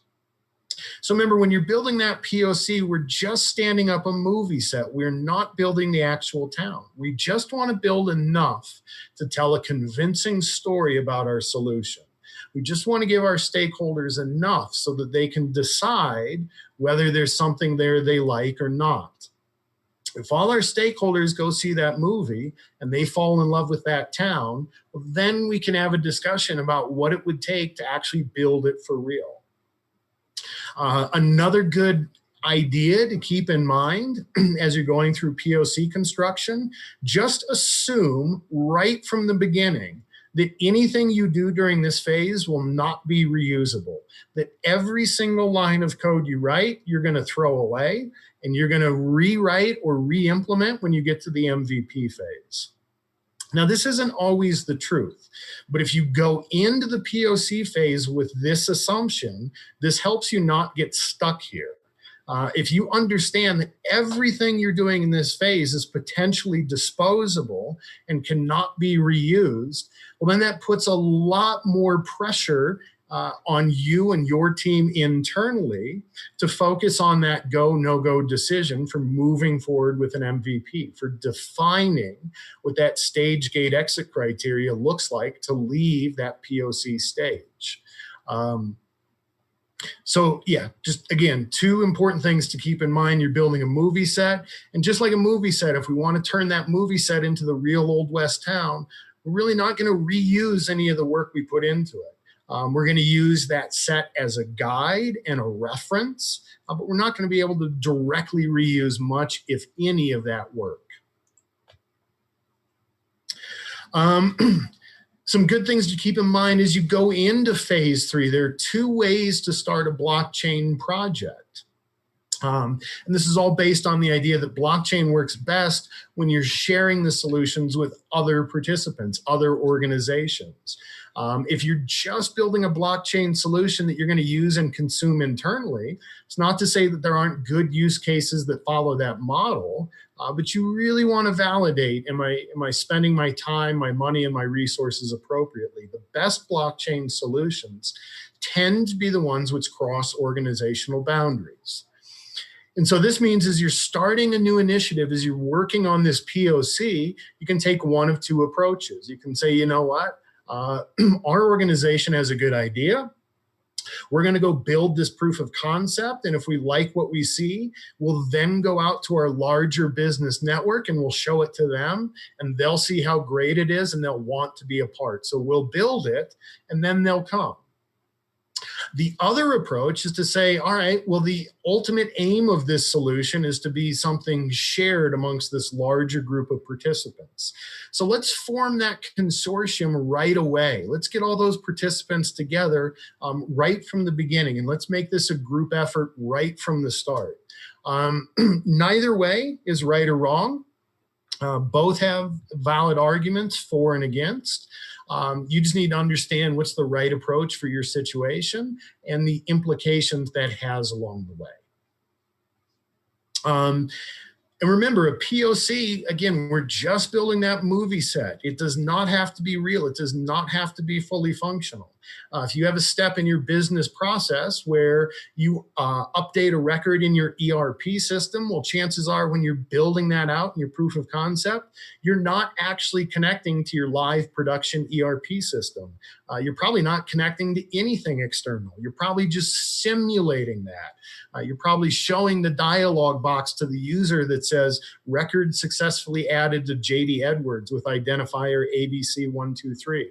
So remember, when you're building that POC, we're just standing up a movie set. We're not building the actual town. We just want to build enough to tell a convincing story about our solution. We just want to give our stakeholders enough so that they can decide whether there's something there they like or not. If all our stakeholders go see that movie and they fall in love with that town, well, then we can have a discussion about what it would take to actually build it for real. Another good idea to keep in mind as you're going through POC construction, just assume right from the beginning that anything you do during this phase will not be reusable, that every single line of code you write, you're going to throw away, and you're going to rewrite or re-implement when you get to the MVP phase. Now, this isn't always the truth, but if you go into the POC phase with this assumption, this helps you not get stuck here. If you understand that everything you're doing in this phase is potentially disposable and cannot be reused, well, then that puts a lot more pressure on you and your team internally to focus on that go, no-go decision for moving forward with an MVP, for defining what that stage gate exit criteria looks like to leave that POC stage. So yeah, just again, 2 important things to keep in mind. You're building a movie set, and just like a movie set, if we want to turn that movie set into the real Old West town, we're really not going to reuse any of the work we put into it. We're going to use that set as a guide and a reference, but we're not going to be able to directly reuse much, if any, of that work. Some good things to keep in mind as you go into phase 3. There are 2 ways to start a blockchain project. And this is all based on the idea that blockchain works best when you're sharing the solutions with other participants, other organizations. If you're just building a blockchain solution that you're going to use and consume internally, it's not to say that there aren't good use cases that follow that model, but you really want to validate, am I spending my time, my money, and my resources appropriately? The best blockchain solutions tend to be the ones which cross organizational boundaries. And so this means as you're starting a new initiative, as you're working on this POC, you can take one of 2 approaches. You can say, you know what? Our organization has a good idea. We're going to go build this proof of concept. And if we like what we see, we'll then go out to our larger business network and we'll show it to them, and they'll see how great it is and they'll want to be a part. So we'll build it and then they'll come. The other approach is to say, all right, well, the ultimate aim of this solution is to be something shared amongst this larger group of participants. So let's form that consortium right away. Let's get all those participants together right from the beginning, and let's make this a group effort right from the start. Neither way is right or wrong. Both have valid arguments for and against. You just need to understand what's the right approach for your situation and the implications that has along the way. And remember, a POC, again, we're just building that movie set. It does not have to be real. It does not have to be fully functional. If you have a step in your business process where you update a record in your ERP system, well, chances are when you're building that out in your proof of concept, you're not actually connecting to your live production ERP system. You're probably not connecting to anything external. You're probably just simulating that. You're probably showing the dialog box to the user that says record successfully added to JD Edwards with identifier ABC123.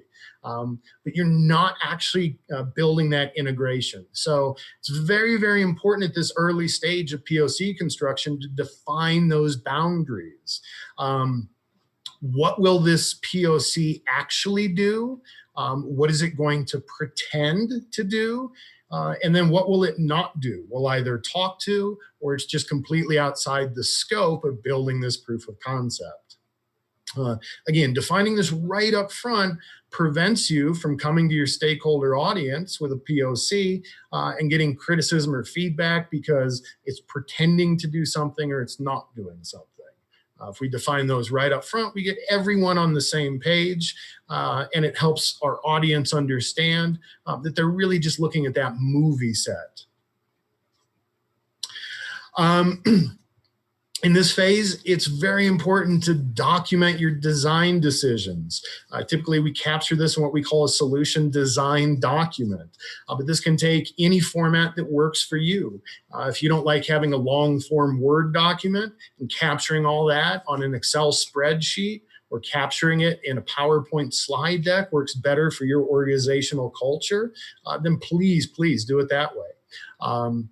But you're not actually building that integration. So it's very, very important at this early stage of POC construction to define those boundaries. What will this POC actually do? What is it going to pretend to do? And then what will it not do? We'll either talk to, or it's just completely outside the scope of building this proof of concept. Again, defining this right up front prevents you from coming to your stakeholder audience with a POC and getting criticism or feedback because it's pretending to do something or it's not doing something. If we define those right up front, we get everyone on the same page, and it helps our audience understand that they're really just looking at that movie set. In this phase, it's very important to document your design decisions. Typically, we capture this in what we call a solution design document, but this can take any format that works for you. If you don't like having a long form Word document and capturing all that on an Excel spreadsheet or capturing it in a PowerPoint slide deck works better for your organizational culture, then please do it that way.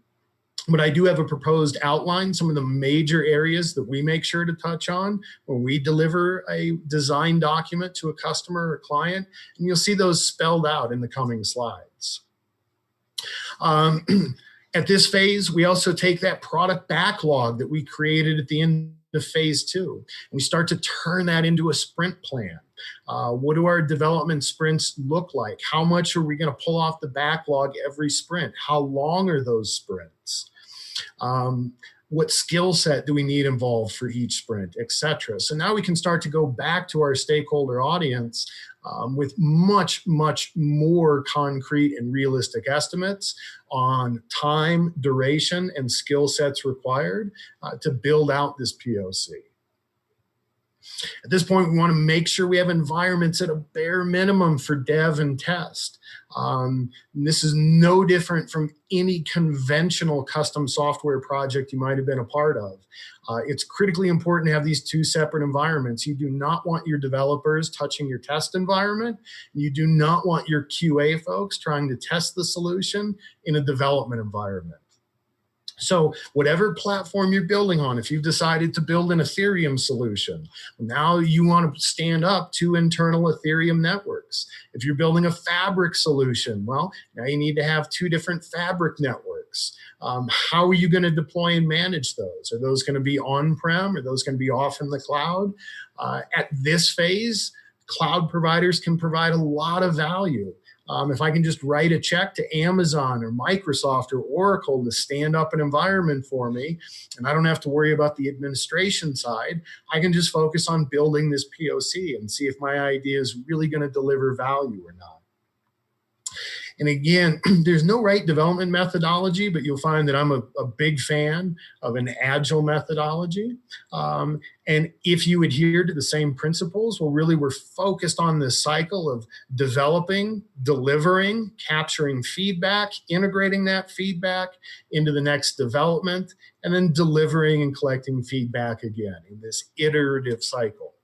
But I do have a proposed outline, some of the major areas that we make sure to touch on when we deliver a design document to a customer or client, and you'll see those spelled out in the coming slides. At this phase, we also take that product backlog that we created at the end of phase 2, and we start to turn that into a sprint plan. What do our development sprints look like? How much are we going to pull off the backlog every sprint? How long are those sprints? What skill set do we need involved for each sprint, et cetera. So now we can start to go back to our stakeholder audience with much more concrete and realistic estimates on time, duration, and skill sets required to build out this POC. At this point, we want to make sure we have environments at a bare minimum for dev and test. This is no different from any conventional custom software project you might have been a part of. It's critically important to have these two separate environments. You do not want your developers touching your test environment. You do not want your QA folks trying to test the solution in a development environment. So whatever platform you're building on, if you've decided to build an Ethereum solution, now you want to stand up 2 internal Ethereum networks. If you're building a Fabric solution, well, now you need to have 2 different Fabric networks. How are you going to deploy and manage those? Are those going to be on-prem? Are those going to be off in the cloud? At this phase, cloud providers can provide a lot of value. If I can just write a check to Amazon or Microsoft or Oracle to stand up an environment for me, and I don't have to worry about the administration side, I can just focus on building this POC and see if my idea is really going to deliver value or not. And again, there's no right development methodology, but you'll find that I'm a big fan of an agile methodology. And if you adhere to the same principles, well, really we're focused on this cycle of developing, delivering, capturing feedback, integrating that feedback into the next development, and then delivering and collecting feedback again in this iterative cycle.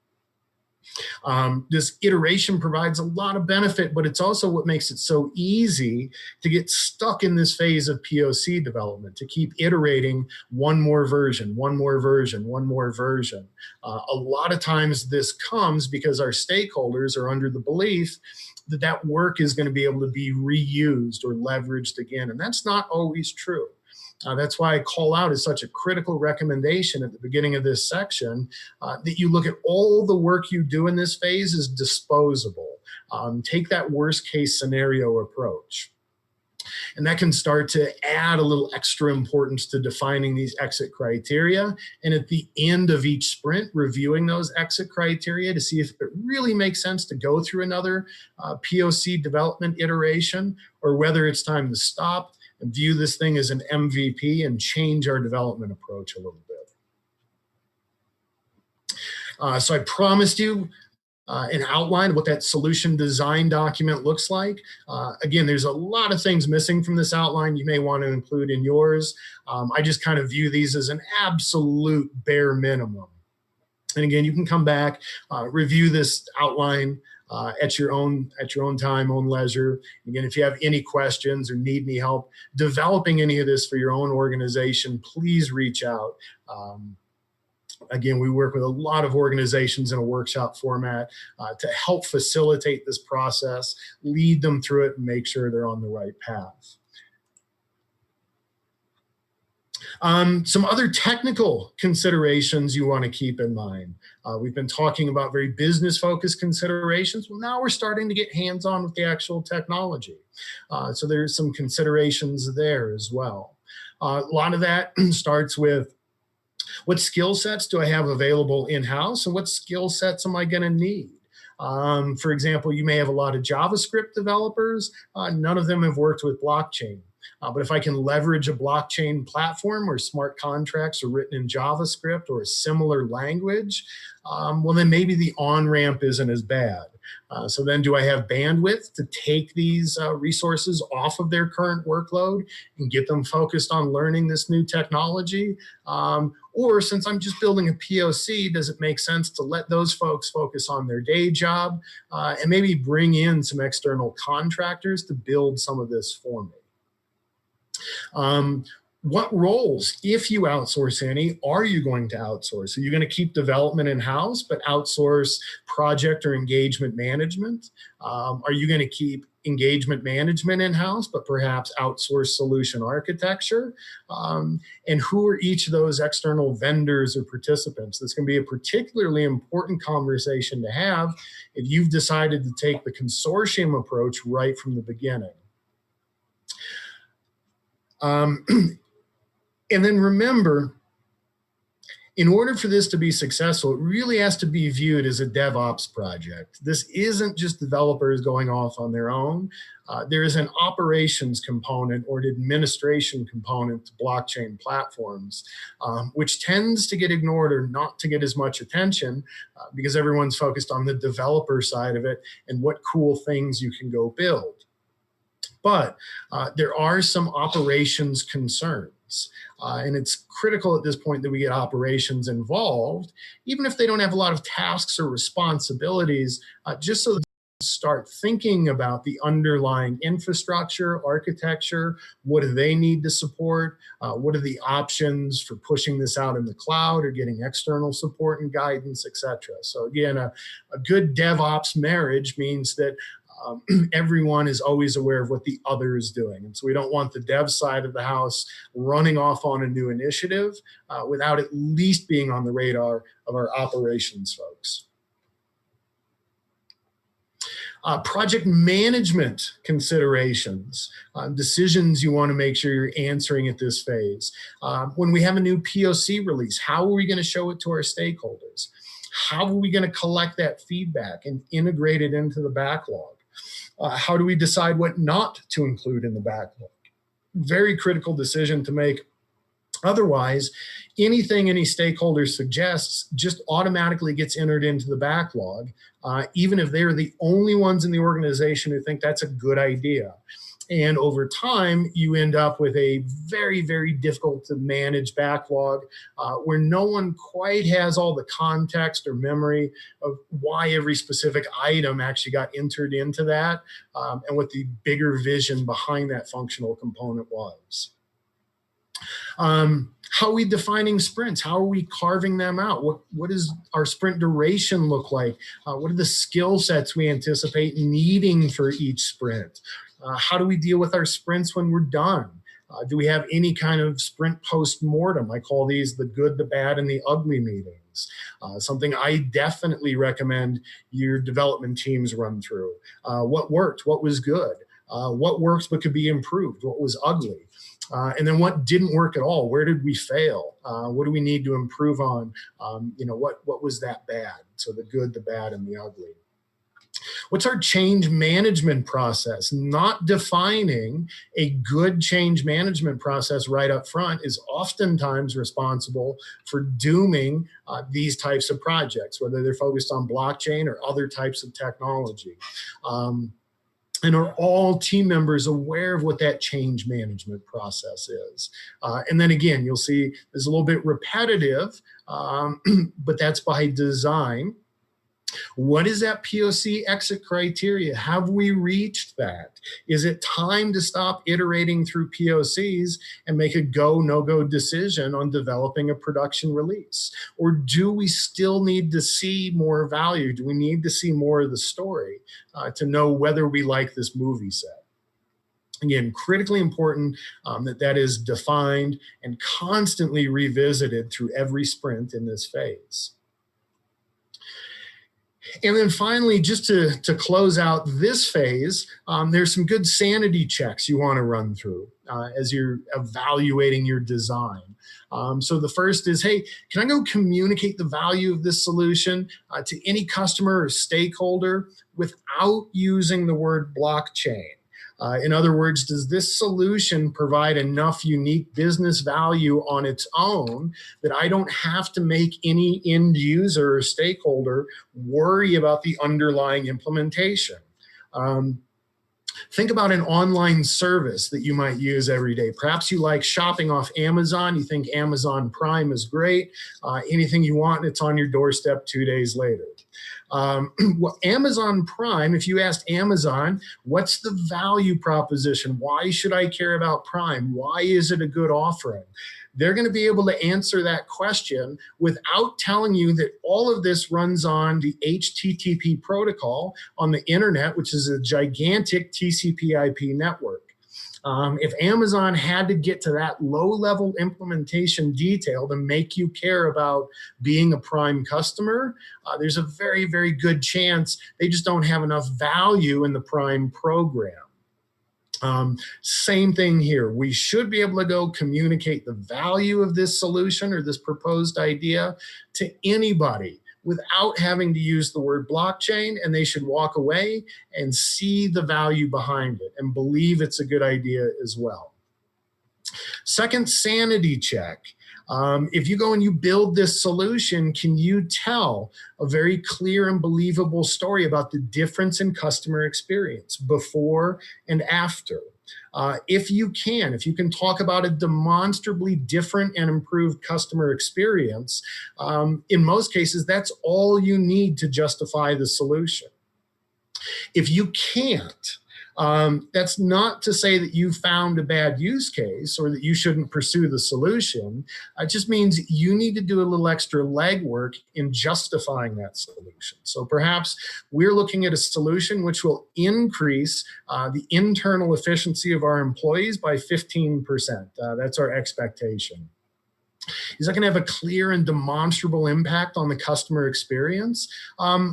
This iteration provides a lot of benefit, but it's also what makes it so easy to get stuck in this phase of POC development, to keep iterating one more version, one more version, one more version. A lot of times this comes because our stakeholders are under the belief that that work is going to be able to be reused or leveraged again, and that's not always true. That's why I call out as such a critical recommendation at the beginning of this section that you look at all the work you do in this phase as disposable. Take that worst case scenario approach. And that can start to add a little extra importance to defining these exit criteria. And at the end of each sprint, reviewing those exit criteria to see if it really makes sense to go through another POC development iteration, or whether it's time to stop and view this thing as an MVP and change our development approach a little bit. So I promised you an outline of what that solution design document looks like. Again, there's a lot of things missing from this outline you may want to include in yours. I just kind of view these as an absolute bare minimum. And again, you can come back, review this outline at your own time, own leisure. Again, if you have any questions or need any help developing any of this for your own organization, please reach out. Again, we work with a lot of organizations in a workshop format to help facilitate this process, lead them through it, and make sure they're on the right path. Some other technical considerations you want to keep in mind. We've been talking about very business-focused considerations. Well, now we're starting to get hands-on with the actual technology. So there's some considerations there as well. A lot of that starts with what skill sets do I have available in-house, and what skill sets am I going to need? For example, you may have a lot of JavaScript developers. None of them have worked with blockchain. But if I can leverage a blockchain platform where smart contracts are written in JavaScript or a similar language, well, then maybe the on-ramp isn't as bad. So then do I have bandwidth to take these resources off of their current workload and get them focused on learning this new technology? Or since I'm just building a POC, does it make sense to let those folks focus on their day job and maybe bring in some external contractors to build some of this for me? What roles, if you outsource any, are you going to outsource? Are you going to keep development in-house but outsource project or engagement management? Are you going to keep engagement management in-house but perhaps outsource solution architecture? And who are each of those external vendors or participants? This can be a particularly important conversation to have if you've decided to take the consortium approach right from the beginning. And then remember, in order for this to be successful, it really has to be viewed as a DevOps project. This isn't just developers going off on their own. There is an operations component or an administration component to blockchain platforms, which tends to get ignored or not to get as much attention because everyone's focused on the developer side of it and what cool things you can go build. But there are some operations concerns. And it's critical at this point that we get operations involved, even if they don't have a lot of tasks or responsibilities, just so they start thinking about the underlying infrastructure, architecture, what do they need to support, what are the options for pushing this out in the cloud or getting external support and guidance, etc. So again, a good DevOps marriage means that everyone is always aware of what the other is doing. And so we don't want the dev side of the house running off on a new initiative without at least being on the radar of our operations folks. Project management considerations, decisions you want to make sure you're answering at this phase. When we have a new POC release, how are we going to show it to our stakeholders? How are we going to collect that feedback and integrate it into the backlog? How do we decide what not to include in the backlog? Very critical decision to make Otherwise, anything any stakeholder suggests just automatically gets entered into the backlog, even if they're the only ones in the organization who think that's a good idea. And over time, you end up with a very, very difficult to manage backlog where no one quite has all the context or memory of why every specific item actually got entered into that and what the bigger vision behind that functional component was. How are we defining sprints? How are we carving them out? What does our sprint duration look like? What are the skill sets we anticipate needing for each sprint? How do we deal with our sprints when we're done? Do we have any kind of sprint post-mortem? I call these the good, the bad, and the ugly meetings. Something I definitely recommend your development teams run through. What worked? What was good? What worked but could be improved? What was ugly? And then what didn't work at all? Where did we fail? What do we need to improve on? What was that bad? So the good, the bad, and the ugly. What's our change management process? Not defining a good change management process right up front is oftentimes responsible for dooming these types of projects, whether they're focused on blockchain or other types of technology. And are all team members aware of what that change management process is? And then again, you'll see it's a little bit repetitive, but that's by design. What is that POC exit criteria? Have we reached that? Is it time to stop iterating through POCs and make a go, no-go decision on developing a production release? Or do we still need to see more value? Do we need to see more of the story to know whether we like this movie set? Again, critically important that is defined and constantly revisited through every sprint in this phase. And then finally, just to close out this phase, there's some good sanity checks you want to run through as you're evaluating your design. So the first is, hey, can I go communicate the value of this solution to any customer or stakeholder without using the word blockchain? In other words, does this solution provide enough unique business value on its own that I don't have to make any end user or stakeholder worry about the underlying implementation? Think about an online service that you might use every day. Perhaps you like shopping off Amazon. You think Amazon Prime is great. Anything you want, it's on your doorstep 2 days later. Well, Amazon Prime, if you asked Amazon, what's the value proposition? Why should I care about Prime? Why is it a good offering? They're going to be able to answer that question without telling you that all of this runs on the HTTP protocol on the internet, which is a gigantic TCP/IP network. If Amazon had to get to that low-level implementation detail to make you care about being a Prime customer, there's a very, very good chance they just don't have enough value in the Prime program. Same thing here. We should be able to go communicate the value of this solution or this proposed idea to anybody without having to use the word blockchain, and they should walk away and see the value behind it and believe it's a good idea as well. Second, sanity check. If you go and you build this solution, can you tell a very clear and believable story about the difference in customer experience before and after? If you can talk about a demonstrably different and improved customer experience, in most cases, that's all you need to justify the solution. If you can't, that's not to say that you found a bad use case or that you shouldn't pursue the solution. It just means you need to do a little extra legwork in justifying that solution. So perhaps we're looking at a solution which will increase the internal efficiency of our employees by 15%. That's our expectation. Is that going to have a clear and demonstrable impact on the customer experience?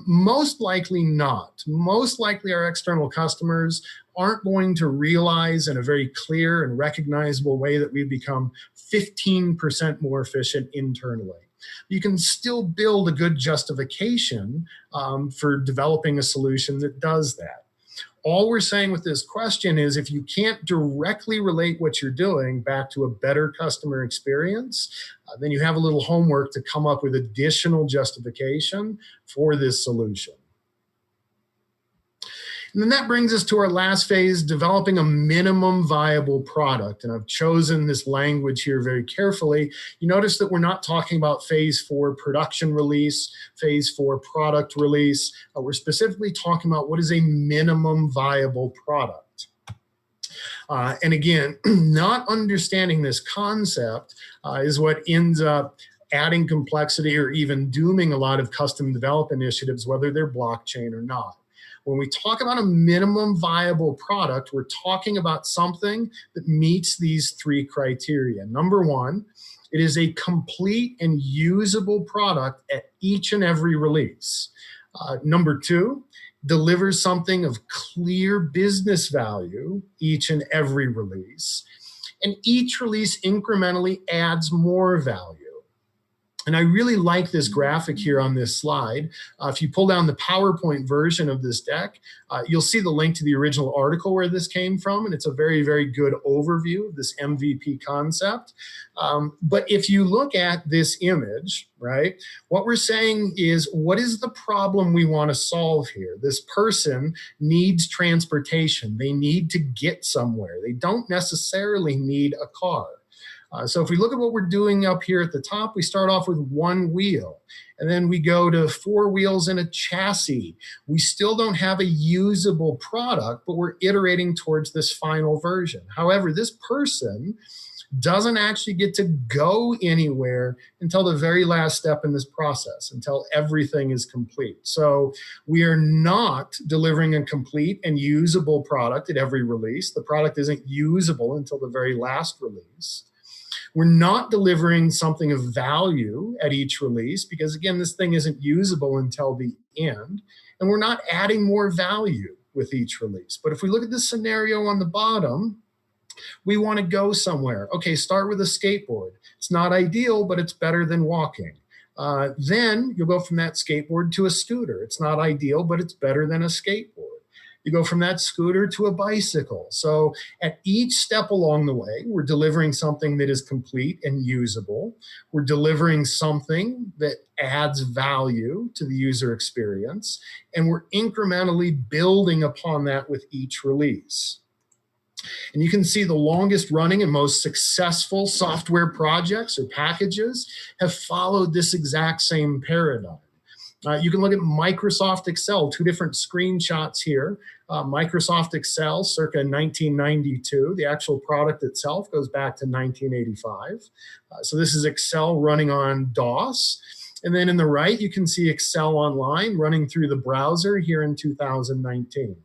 Most likely not. Most likely our external customers aren't going to realize in a very clear and recognizable way that we've become 15% more efficient internally. You can still build a good justification for developing a solution that does that. All we're saying with this question is if you can't directly relate what you're doing back to a better customer experience, then you have a little homework to come up with additional justification for this solution. And then that brings us to our last phase, developing a minimum viable product. And I've chosen this language here very carefully. You notice that we're not talking about phase 4 production release, phase 4 product release. We're specifically talking about what is a minimum viable product. And again, not understanding this concept is what ends up adding complexity or even dooming a lot of custom develop initiatives, whether they're blockchain or not. When we talk about a minimum viable product, we're talking about something that meets these 3 criteria. Number 1, it is a complete and usable product at each and every release. Number 2, delivers something of clear business value each and every release. And each release incrementally adds more value. And I really like this graphic here on this slide. If you pull down the PowerPoint version of this deck, you'll see the link to the original article where this came from, and it's a very, very good overview of this MVP concept. But if you look at this image, right, what we're saying is, what is the problem we want to solve here? This person needs transportation. They need to get somewhere. They don't necessarily need a car. So if we look at what we're doing up here at the top, we start off with 1 wheel, and then we go to 4 wheels and a chassis. We still don't have a usable product, but we're iterating towards this final version. However, this person doesn't actually get to go anywhere until the very last step in this process, until everything is complete. So we are not delivering a complete and usable product at every release. The product isn't usable until the very last release. We're not delivering something of value at each release because, again, this thing isn't usable until the end. And we're not adding more value with each release. But if we look at this scenario on the bottom, we want to go somewhere. Okay, start with a skateboard. It's not ideal, but it's better than walking. Then you'll go from that skateboard to a scooter. It's not ideal, but it's better than a skateboard. You go from that scooter to a bicycle. So at each step along the way, we're delivering something that is complete and usable. We're delivering something that adds value to the user experience. And we're incrementally building upon that with each release. And you can see the longest running and most successful software projects or packages have followed this exact same paradigm. You can look at Microsoft Excel, 2 different screenshots here. Microsoft Excel circa 1992. The actual product itself goes back to 1985. So this is Excel running on DOS. And then in the right, you can see Excel Online running through the browser here in 2019.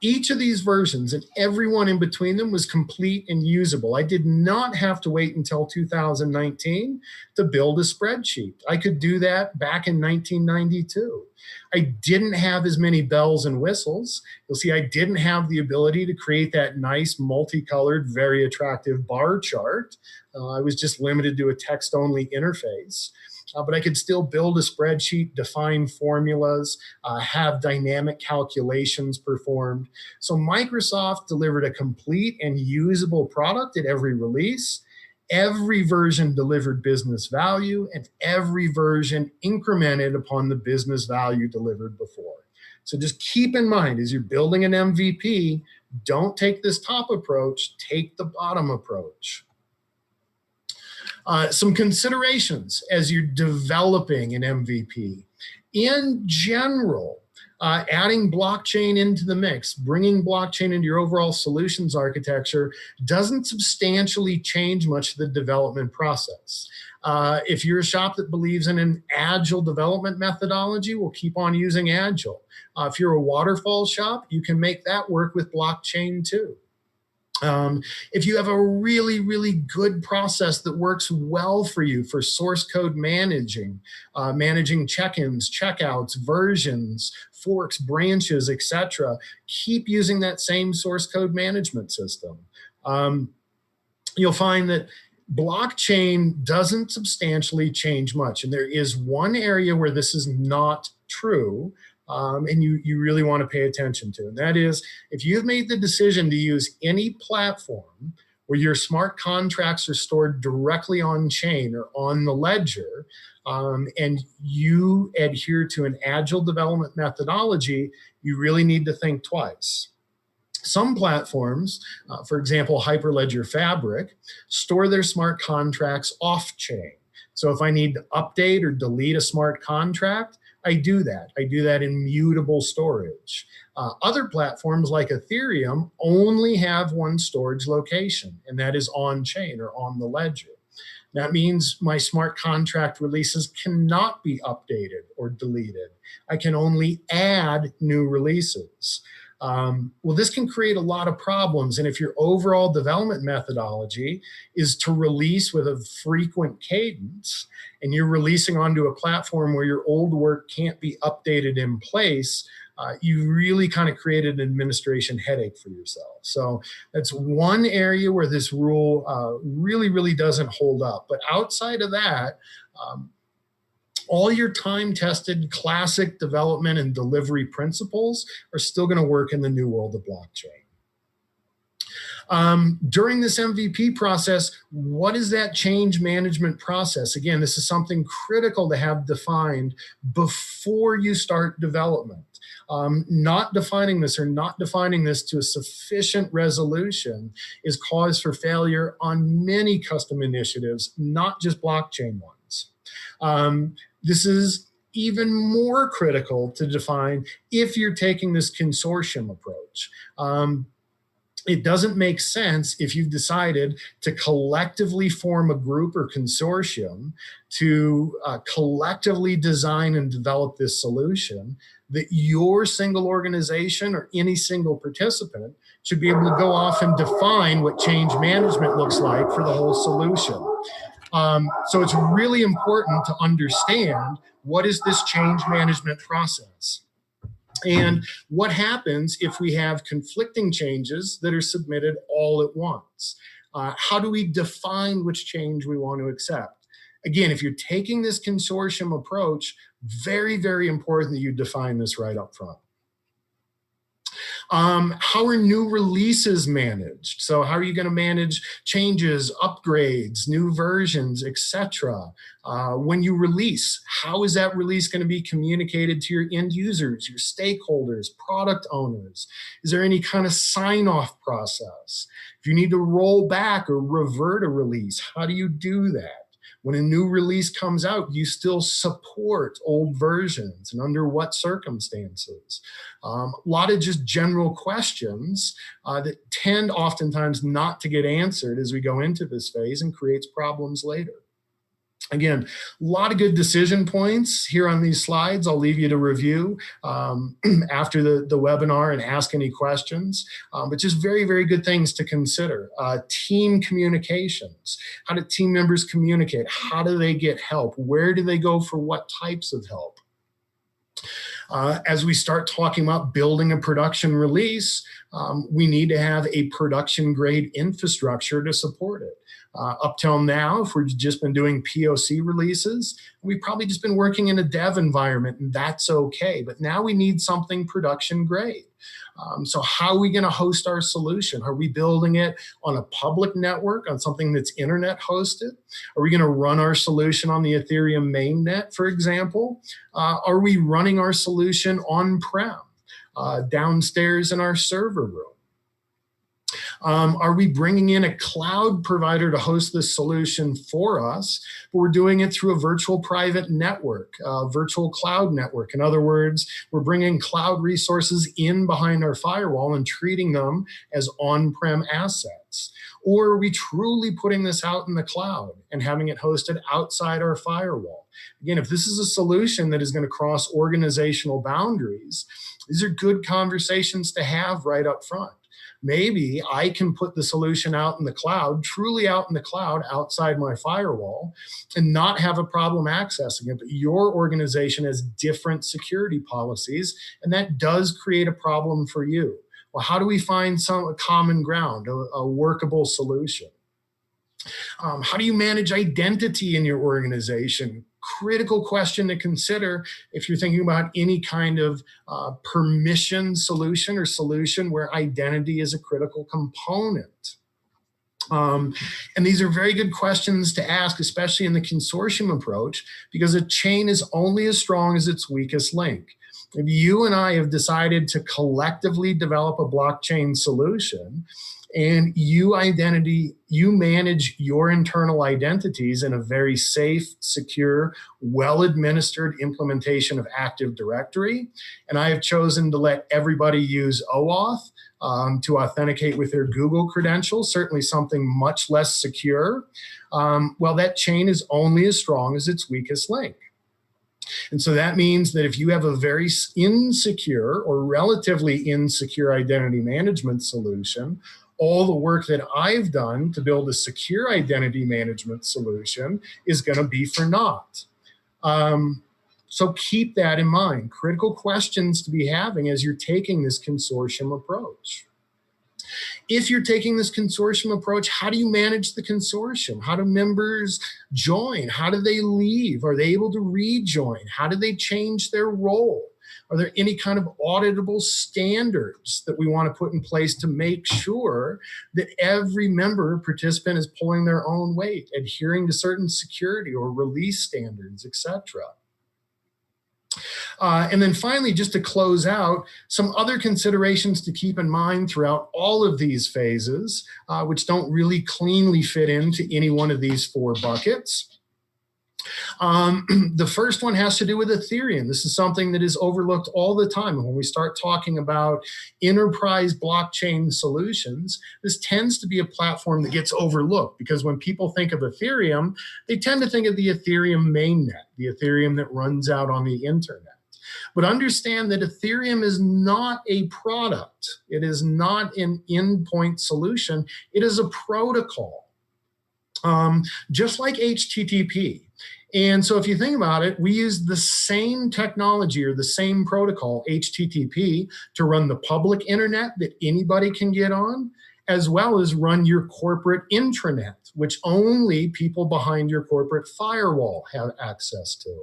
Each of these versions and every one in between them was complete and usable. I did not have to wait until 2019 to build a spreadsheet. I could do that back in 1992. I didn't have as many bells and whistles. You'll see I didn't have the ability to create that nice multicolored, very attractive bar chart. I was just limited to a text-only interface. But I could still build a spreadsheet, define formulas, have dynamic calculations performed. So Microsoft delivered a complete and usable product at every release. Every version delivered business value, and every version incremented upon the business value delivered before. So just keep in mind, as you're building an MVP, don't take this top approach, take the bottom approach. Some considerations as you're developing an MVP. In general, adding blockchain into the mix, bringing blockchain into your overall solutions architecture doesn't substantially change much of the development process. If you're a shop that believes in an agile development methodology, we'll keep on using agile. If you're a waterfall shop, you can make that work with blockchain too. If you have a really, really good process that works well for you for source code managing, managing check-ins, checkouts, versions, forks, branches, etc., keep using that same source code management system. You'll find that blockchain doesn't substantially change much. And there is one area where this is not true, and you really want to pay attention to. And that is, if you've made the decision to use any platform where your smart contracts are stored directly on chain or on the ledger, and you adhere to an agile development methodology, you really need to think twice. Some platforms, for example, Hyperledger Fabric, store their smart contracts off-chain. So if I need to update or delete a smart contract, I do that. I do that in mutable storage. Other platforms like Ethereum only have one storage location, and that is on-chain or on the ledger. That means my smart contract releases cannot be updated or deleted. I can only add new releases. Well, this can create a lot of problems. And if your overall development methodology is to release with a frequent cadence, and you're releasing onto a platform where your old work can't be updated in place, you really kind of created an administration headache for yourself. So that's one area where this rule really doesn't hold up. But outside of that, all your time-tested classic development and delivery principles are still going to work in the new world of blockchain. During this MVP process, what is that change management process? Again, this is something critical to have defined before you start development. Not defining this or not defining this to a sufficient resolution is cause for failure on many custom initiatives, not just blockchain ones. This is even more critical to define if you're taking this consortium approach. It doesn't make sense if you've decided to collectively form a group or consortium to collectively design and develop this solution, that your single organization or any single participant should be able to go off and define what change management looks like for the whole solution. So it's really important to understand, what is this change management process? And what happens if we have conflicting changes that are submitted all at once? How do we define which change we want to accept? Again, if you're taking this consortium approach, very important that you define this right up front. How are new releases managed? So how are you going to manage changes, upgrades, new versions, etc.? When you release, how is that release going to be communicated to your end users, your stakeholders, product owners? Is there any kind of sign-off process? If you need to roll back or revert a release, how do you do that? When a new release comes out, you still support old versions, and under what circumstances? A lot of just general questions that tend oftentimes not to get answered as we go into this phase, and creates problems later. Again, a lot of good decision points here on these slides. I'll leave you to review after the webinar and ask any questions. But just very good things to consider. Team communications. How do team members communicate? How do they get help? Where do they go for what types of help? As we start talking about building a production release, we need to have a production grade infrastructure to support it. Up till now, if we've just been doing POC releases, we've probably just been working in a dev environment, and that's okay. But now we need something production grade. So how are we going to host our solution? Are we building it on a public network, on something that's internet hosted? Are we going to run our solution on the Ethereum mainnet, for example? Are we running our solution on-prem, downstairs in our server room? Are we bringing in a cloud provider to host this solution for us, but we're doing it through a virtual private network, virtual cloud network? In other words, we're bringing cloud resources in behind our firewall and treating them as on-prem assets. Or are we truly putting this out in the cloud and having it hosted outside our firewall? Again, if this is a solution that is going to cross organizational boundaries, these are good conversations to have right up front. Maybe I can put the solution out in the cloud, truly out in the cloud, outside my firewall, and not have a problem accessing it. But your organization has different security policies, and that does create a problem for you. Well, how do we find some common ground, a workable solution? How do you manage identity in your organization? critical question to consider if you're thinking about any kind of permission solution or solution where identity is a critical component. And these are very good questions to ask, especially in the consortium approach, because a chain is only as strong as its weakest link. If you and I have decided to collectively develop a blockchain solution, and you manage your internal identities in a very safe, secure, well-administered implementation of Active Directory, and I have chosen to let everybody use OAuth to authenticate with their Google credentials, certainly something much less secure, well, that chain is only as strong as its weakest link. And so that means that if you have a very insecure or relatively insecure identity management solution, all the work that I've done to build a secure identity management solution is going to be for naught. So keep that in mind. Critical questions to be having as you're taking this consortium approach. If you're taking this consortium approach, how do you manage the consortium? How do members join? How do they leave? Are they able to rejoin? How do they change their role? Are there any kind of auditable standards that we want to put in place to make sure that every member participant is pulling their own weight, adhering to certain security or release standards, etc.? And then finally, just to close out, some other considerations to keep in mind throughout all of these phases, which don't really cleanly fit into any one of these four buckets. The first one has to do with Ethereum. This is something that is overlooked all the time. And when we start talking about enterprise blockchain solutions, this tends to be a platform that gets overlooked because when people think of Ethereum, they tend to think of the Ethereum mainnet, the Ethereum that runs out on the internet. But understand that Ethereum is not a product. It is not an endpoint solution. It is a protocol, just like HTTP. And so if you think about it, we use the same technology or the same protocol, HTTP, to run the public internet that anybody can get on, as well as run your corporate intranet, which only people behind your corporate firewall have access to.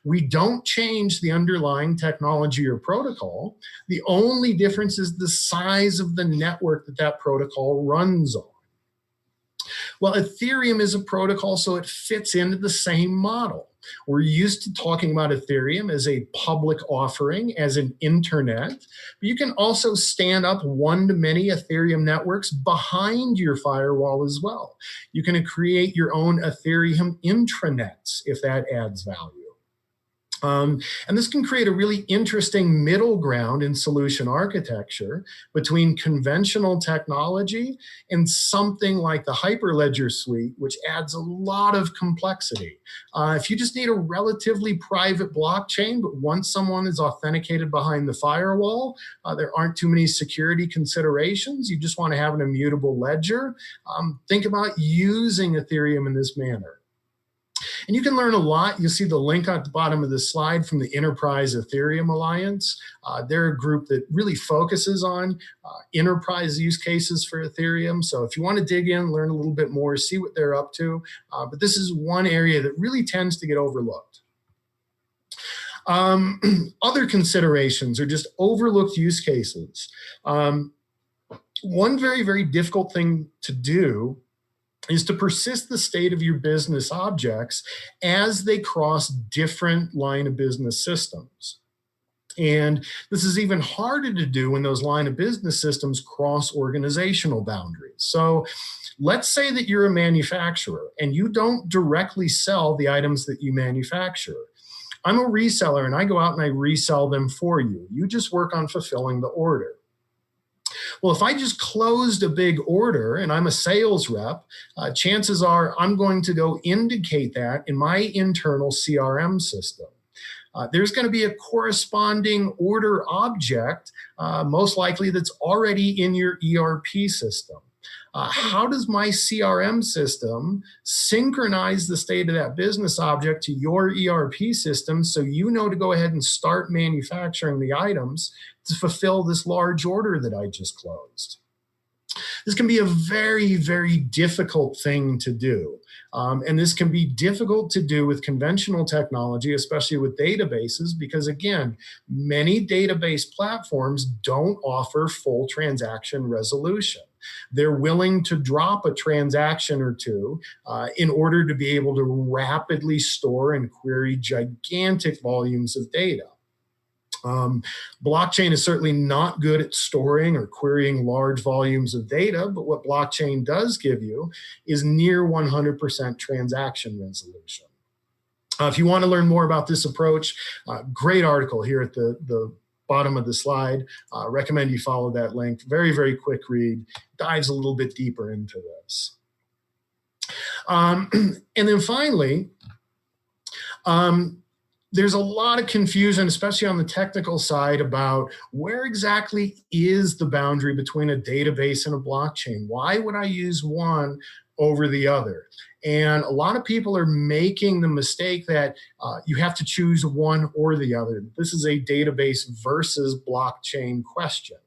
We don't change the underlying technology or protocol. The only difference is the size of the network that that protocol runs on. Well, Ethereum is a protocol, so it fits into the same model. We're used to talking about Ethereum as a public offering, as an internet, but you can also stand up one-to-many Ethereum networks behind your firewall as well. You can create your own Ethereum intranets if that adds value. And this can create a really interesting middle ground in solution architecture between conventional technology and something like the Hyperledger suite, which adds a lot of complexity. If you just need a relatively private blockchain, but once someone is authenticated behind the firewall, there aren't too many security considerations. You just want to have an immutable ledger. Think about using Ethereum in this manner. And you can learn a lot. You'll see the link at the bottom of this slide from the Enterprise Ethereum Alliance. They're a group that really focuses on enterprise use cases for Ethereum. So if you want to dig in, learn a little bit more, see what they're up to. But this is one area that really tends to get overlooked. Other considerations are just overlooked use cases. One very, very difficult thing to do is to persist the state of your business objects as they cross different line of business systems. And this is even harder to do when those line of business systems cross organizational boundaries. So let's say that you're a manufacturer and you don't directly sell the items that you manufacture. I'm a reseller and I go out and I resell them for you. You just work on fulfilling the order. Well, if I just closed a big order and I'm a sales rep, chances are I'm going to go indicate that in my internal CRM system. There's going to be a corresponding order object, most likely that's already in your ERP system. How does my CRM system synchronize the state of that business object to your ERP system so you know to go ahead and start manufacturing the items to fulfill this large order that I just closed? This can be a very, very difficult thing to do. And this can be difficult to do with conventional technology, especially with databases, because again, many database platforms don't offer full transaction resolution. They're willing to drop a transaction or two in order to be able to rapidly store and query gigantic volumes of data. Blockchain is certainly not good at storing or querying large volumes of data, but what blockchain does give you is near 100% transaction resolution. If you want to learn more about this approach, great article here at the bottom of the slide. Recommend you follow that link. Very, very quick read. Dives a little bit deeper into this. And then finally, there's a lot of confusion, especially on the technical side, about where exactly is the boundary between a database and a blockchain. Why would I use one over the other? And a lot of people are making the mistake that you have to choose one or the other. This is a database versus blockchain question.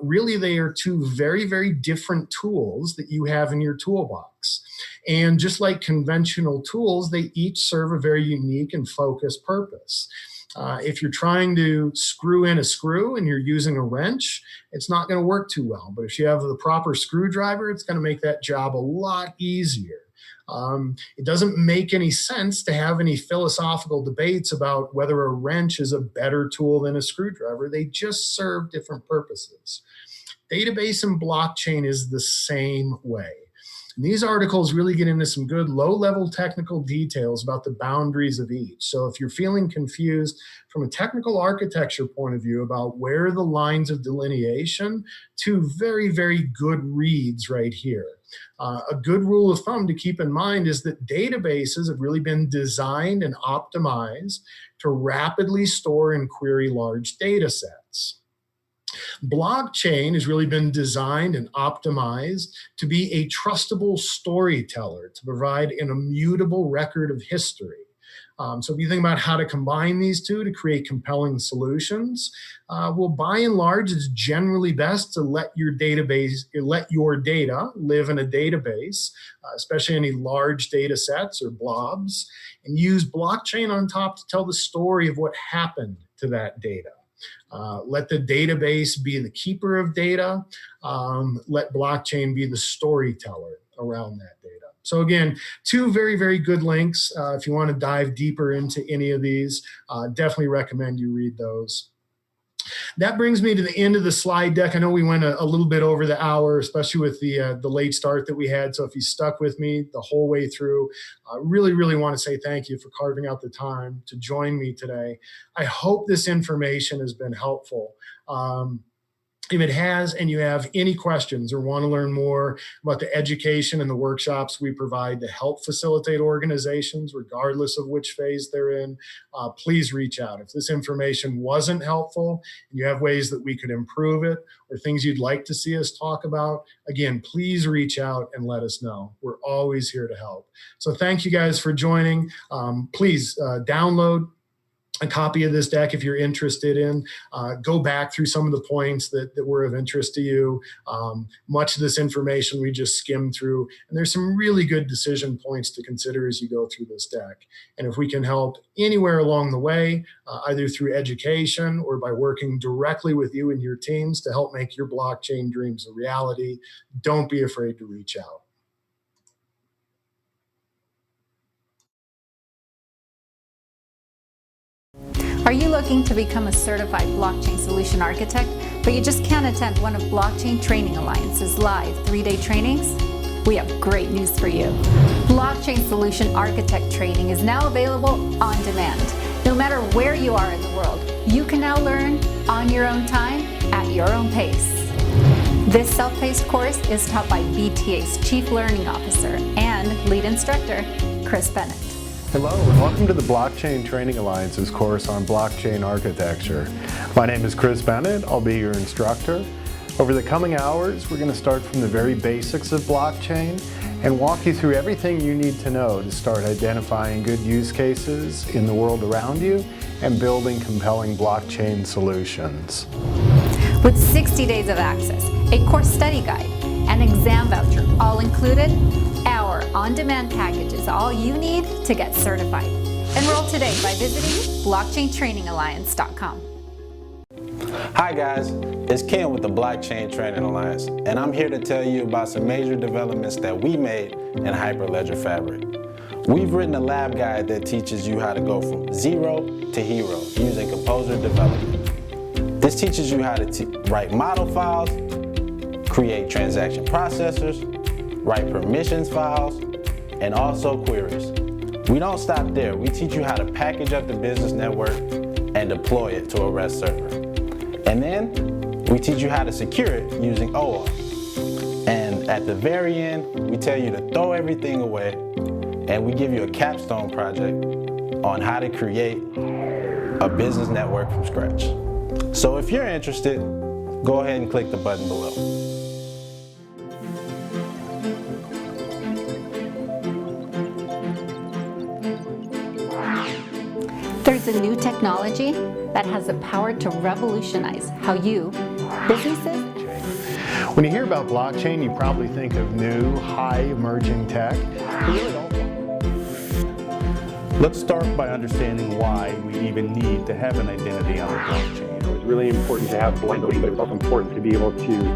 Really, they are two very, very different tools that you have in your toolbox. And just like conventional tools, they each serve a very unique and focused purpose. If you're trying to screw in a screw and you're using a wrench, it's not going to work too well. But if you have the proper screwdriver, it's going to make that job a lot easier. It doesn't make any sense to have any philosophical debates about whether a wrench is a better tool than a screwdriver. They just serve different purposes. Database and blockchain is the same way. And these articles really get into some good low-level technical details about the boundaries of each. So if you're feeling confused from a technical architecture point of view about where are the lines of delineation, two very, very good reads right here. A good rule of thumb to keep in mind is that databases have really been designed and optimized to rapidly store and query large data sets. Blockchain has really been designed and optimized to be a trustable storyteller, to provide an immutable record of history. So if you think about how to combine these two to create compelling solutions, well, by and large, it's generally best to let your data live in a database, especially any large data sets or blobs, and use blockchain on top to tell the story of what happened to that data. Let the database be the keeper of data. Let blockchain be the storyteller around that data. So again, two very, very good links. If you want to dive deeper into any of these, definitely recommend you read those. That brings me to the end of the slide deck. I know we went a little bit over the hour, especially with the late start that we had. So if you stuck with me the whole way through, I really, really want to say thank you for carving out the time to join me today. I hope this information has been helpful. If it has, and you have any questions or want to learn more about the education and the workshops we provide to help facilitate organizations, regardless of which phase they're in, please reach out. If this information wasn't helpful and you have ways that we could improve it or things you'd like to see us talk about, again, please reach out and let us know. We're always here to help. So thank you guys for joining. Please download a copy of this deck if you're interested in. Go back through some of the points that were of interest to you. Much of this information we just skimmed through, and there's some really good decision points to consider as you go through this deck. And if we can help anywhere along the way, either through education or by working directly with you and your teams to help make your blockchain dreams a reality, don't be afraid to reach out. Are you looking to become a certified blockchain solution architect, but you just can't attend one of Blockchain Training Alliance's live 3-day trainings? We have great news for you. Blockchain Solution Architect training is now available on demand. No matter where you are in the world, you can now learn on your own time, at your own pace. This self-paced course is taught by BTA's Chief Learning Officer and lead instructor, Kris Bennett. Hello and welcome to the Blockchain Training Alliance's course on blockchain architecture. My name is Kris Bennett. I'll be your instructor. Over the coming hours, we're going to start from the very basics of blockchain and walk you through everything you need to know to start identifying good use cases in the world around you and building compelling blockchain solutions. With 60 days of access, a course study guide, an exam voucher all included. Our on-demand package is all you need to get certified. Enroll today by visiting blockchaintrainingalliance.com. Hi guys, it's Ken with the Blockchain Training Alliance, and I'm here to tell you about some major developments that we made in Hyperledger Fabric. We've written a lab guide that teaches you how to go from zero to hero using composer development. This teaches you how to write model files, create transaction processors, write permissions files, and also queries. We don't stop there. We teach you how to package up the business network and deploy it to a REST server. And then we teach you how to secure it using OAuth. And at the very end, we tell you to throw everything away, and we give you a capstone project on how to create a business network from scratch. So if you're interested, go ahead and click the button below. There's a new technology that has the power to revolutionize how you, businesses. When you hear about blockchain, you probably think of new, high emerging tech. You really don't. Let's start by understanding why we even need to have an identity on the blockchain. It's really important to have blind, but it's also important to be able to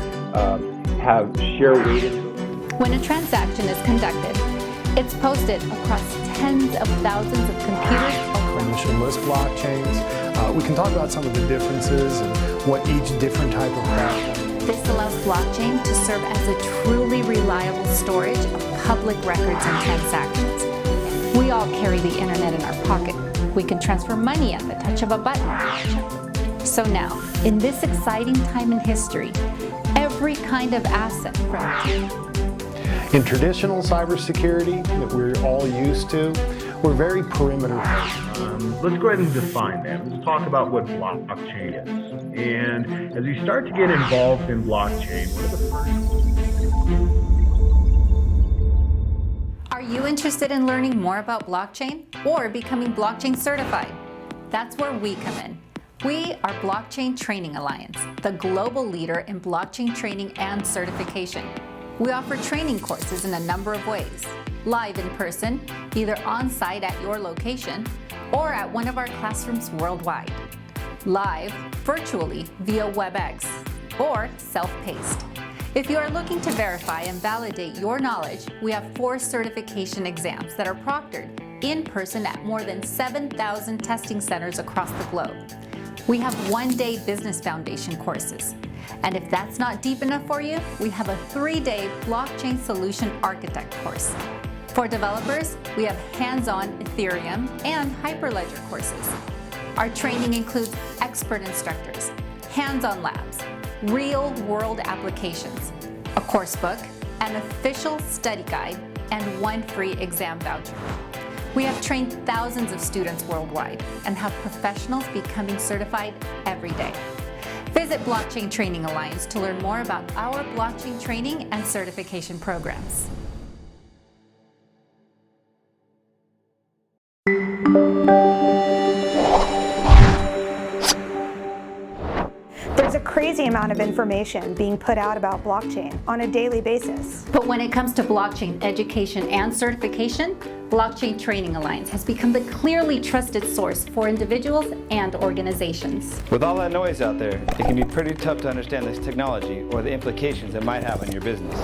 have share weighted. When a transaction is conducted, it's posted across tens of thousands of computers. Permissionless blockchains. We can talk about some of the differences and what each different type of platform. This allows blockchain to serve as a truly reliable storage of public records and transactions. We all carry the internet in our pocket. We can transfer money at the touch of a button. So now, in this exciting time in history, every kind of asset from In traditional cybersecurity that we're all used to, we're very perimeter. Let's go ahead and define that. Let's talk about what blockchain is. And as you start to get involved in blockchain, what are the first? Are you interested in learning more about blockchain or becoming blockchain certified? That's where we come in. We are Blockchain Training Alliance, the global leader in blockchain training and certification. We offer training courses in a number of ways. Live in person, either on-site at your location, or at one of our classrooms worldwide. Live, virtually, via WebEx, or self-paced. If you are looking to verify and validate your knowledge, we have 4 certification exams that are proctored in person at more than 7,000 testing centers across the globe. We have one-day business foundation courses. And if that's not deep enough for you, we have a 3-day blockchain solution architect course. For developers, we have hands-on Ethereum and Hyperledger courses. Our training includes expert instructors, hands-on labs, real-world applications, a course book, an official study guide, and 1 free exam voucher. We have trained thousands of students worldwide and have professionals becoming certified every day. Visit Blockchain Training Alliance to learn more about our blockchain training and certification programs. There's a crazy amount of information being put out about blockchain on a daily basis. But when it comes to blockchain education and certification, Blockchain Training Alliance has become the clearly trusted source for individuals and organizations. With all that noise out there, it can be pretty tough to understand this technology or the implications it might have on your business.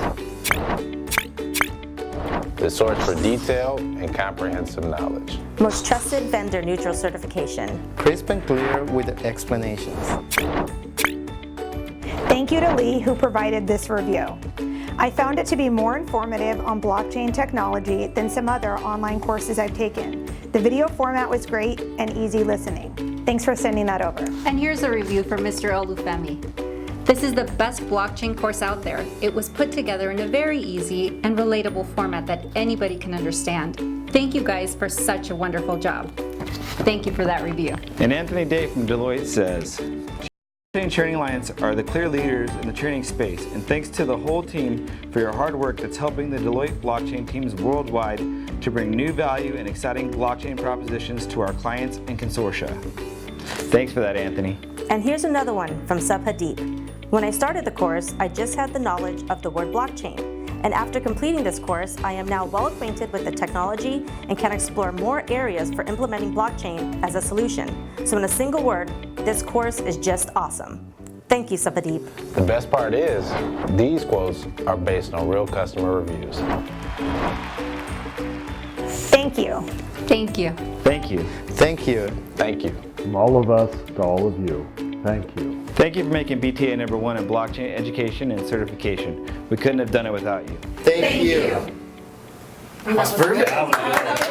The source for detailed and comprehensive knowledge. Most trusted vendor neutral certification. Crisp and clear with explanations. Thank you to Lee, who provided this review. I found it to be more informative on blockchain technology than some other online courses I've taken. The video format was great and easy listening. Thanks for sending that over. And here's a review from Mr. Olufemi. This is the best blockchain course out there. It was put together in a very easy and relatable format that anybody can understand. Thank you guys for such a wonderful job. Thank you for that review. And Anthony Day from Deloitte says, Blockchain Training Alliance are the clear leaders in the training space, and thanks to the whole team for your hard work that's helping the Deloitte blockchain teams worldwide to bring new value and exciting blockchain propositions to our clients and consortia. Thanks for that, Anthony. And here's another one from Subhadeep. When I started the course, I just had the knowledge of the word blockchain. And after completing this course, I am now well acquainted with the technology and can explore more areas for implementing blockchain as a solution. So in a single word, this course is just awesome. Thank you, Sapadeep. The best part is, these quotes are based on real customer reviews. Thank you. Thank you. Thank you. Thank you. Thank you. From all of us to all of you, thank you. Thank you for making BTA #1 in blockchain education and certification. We couldn't have done it without you. Thank you. That's perfect.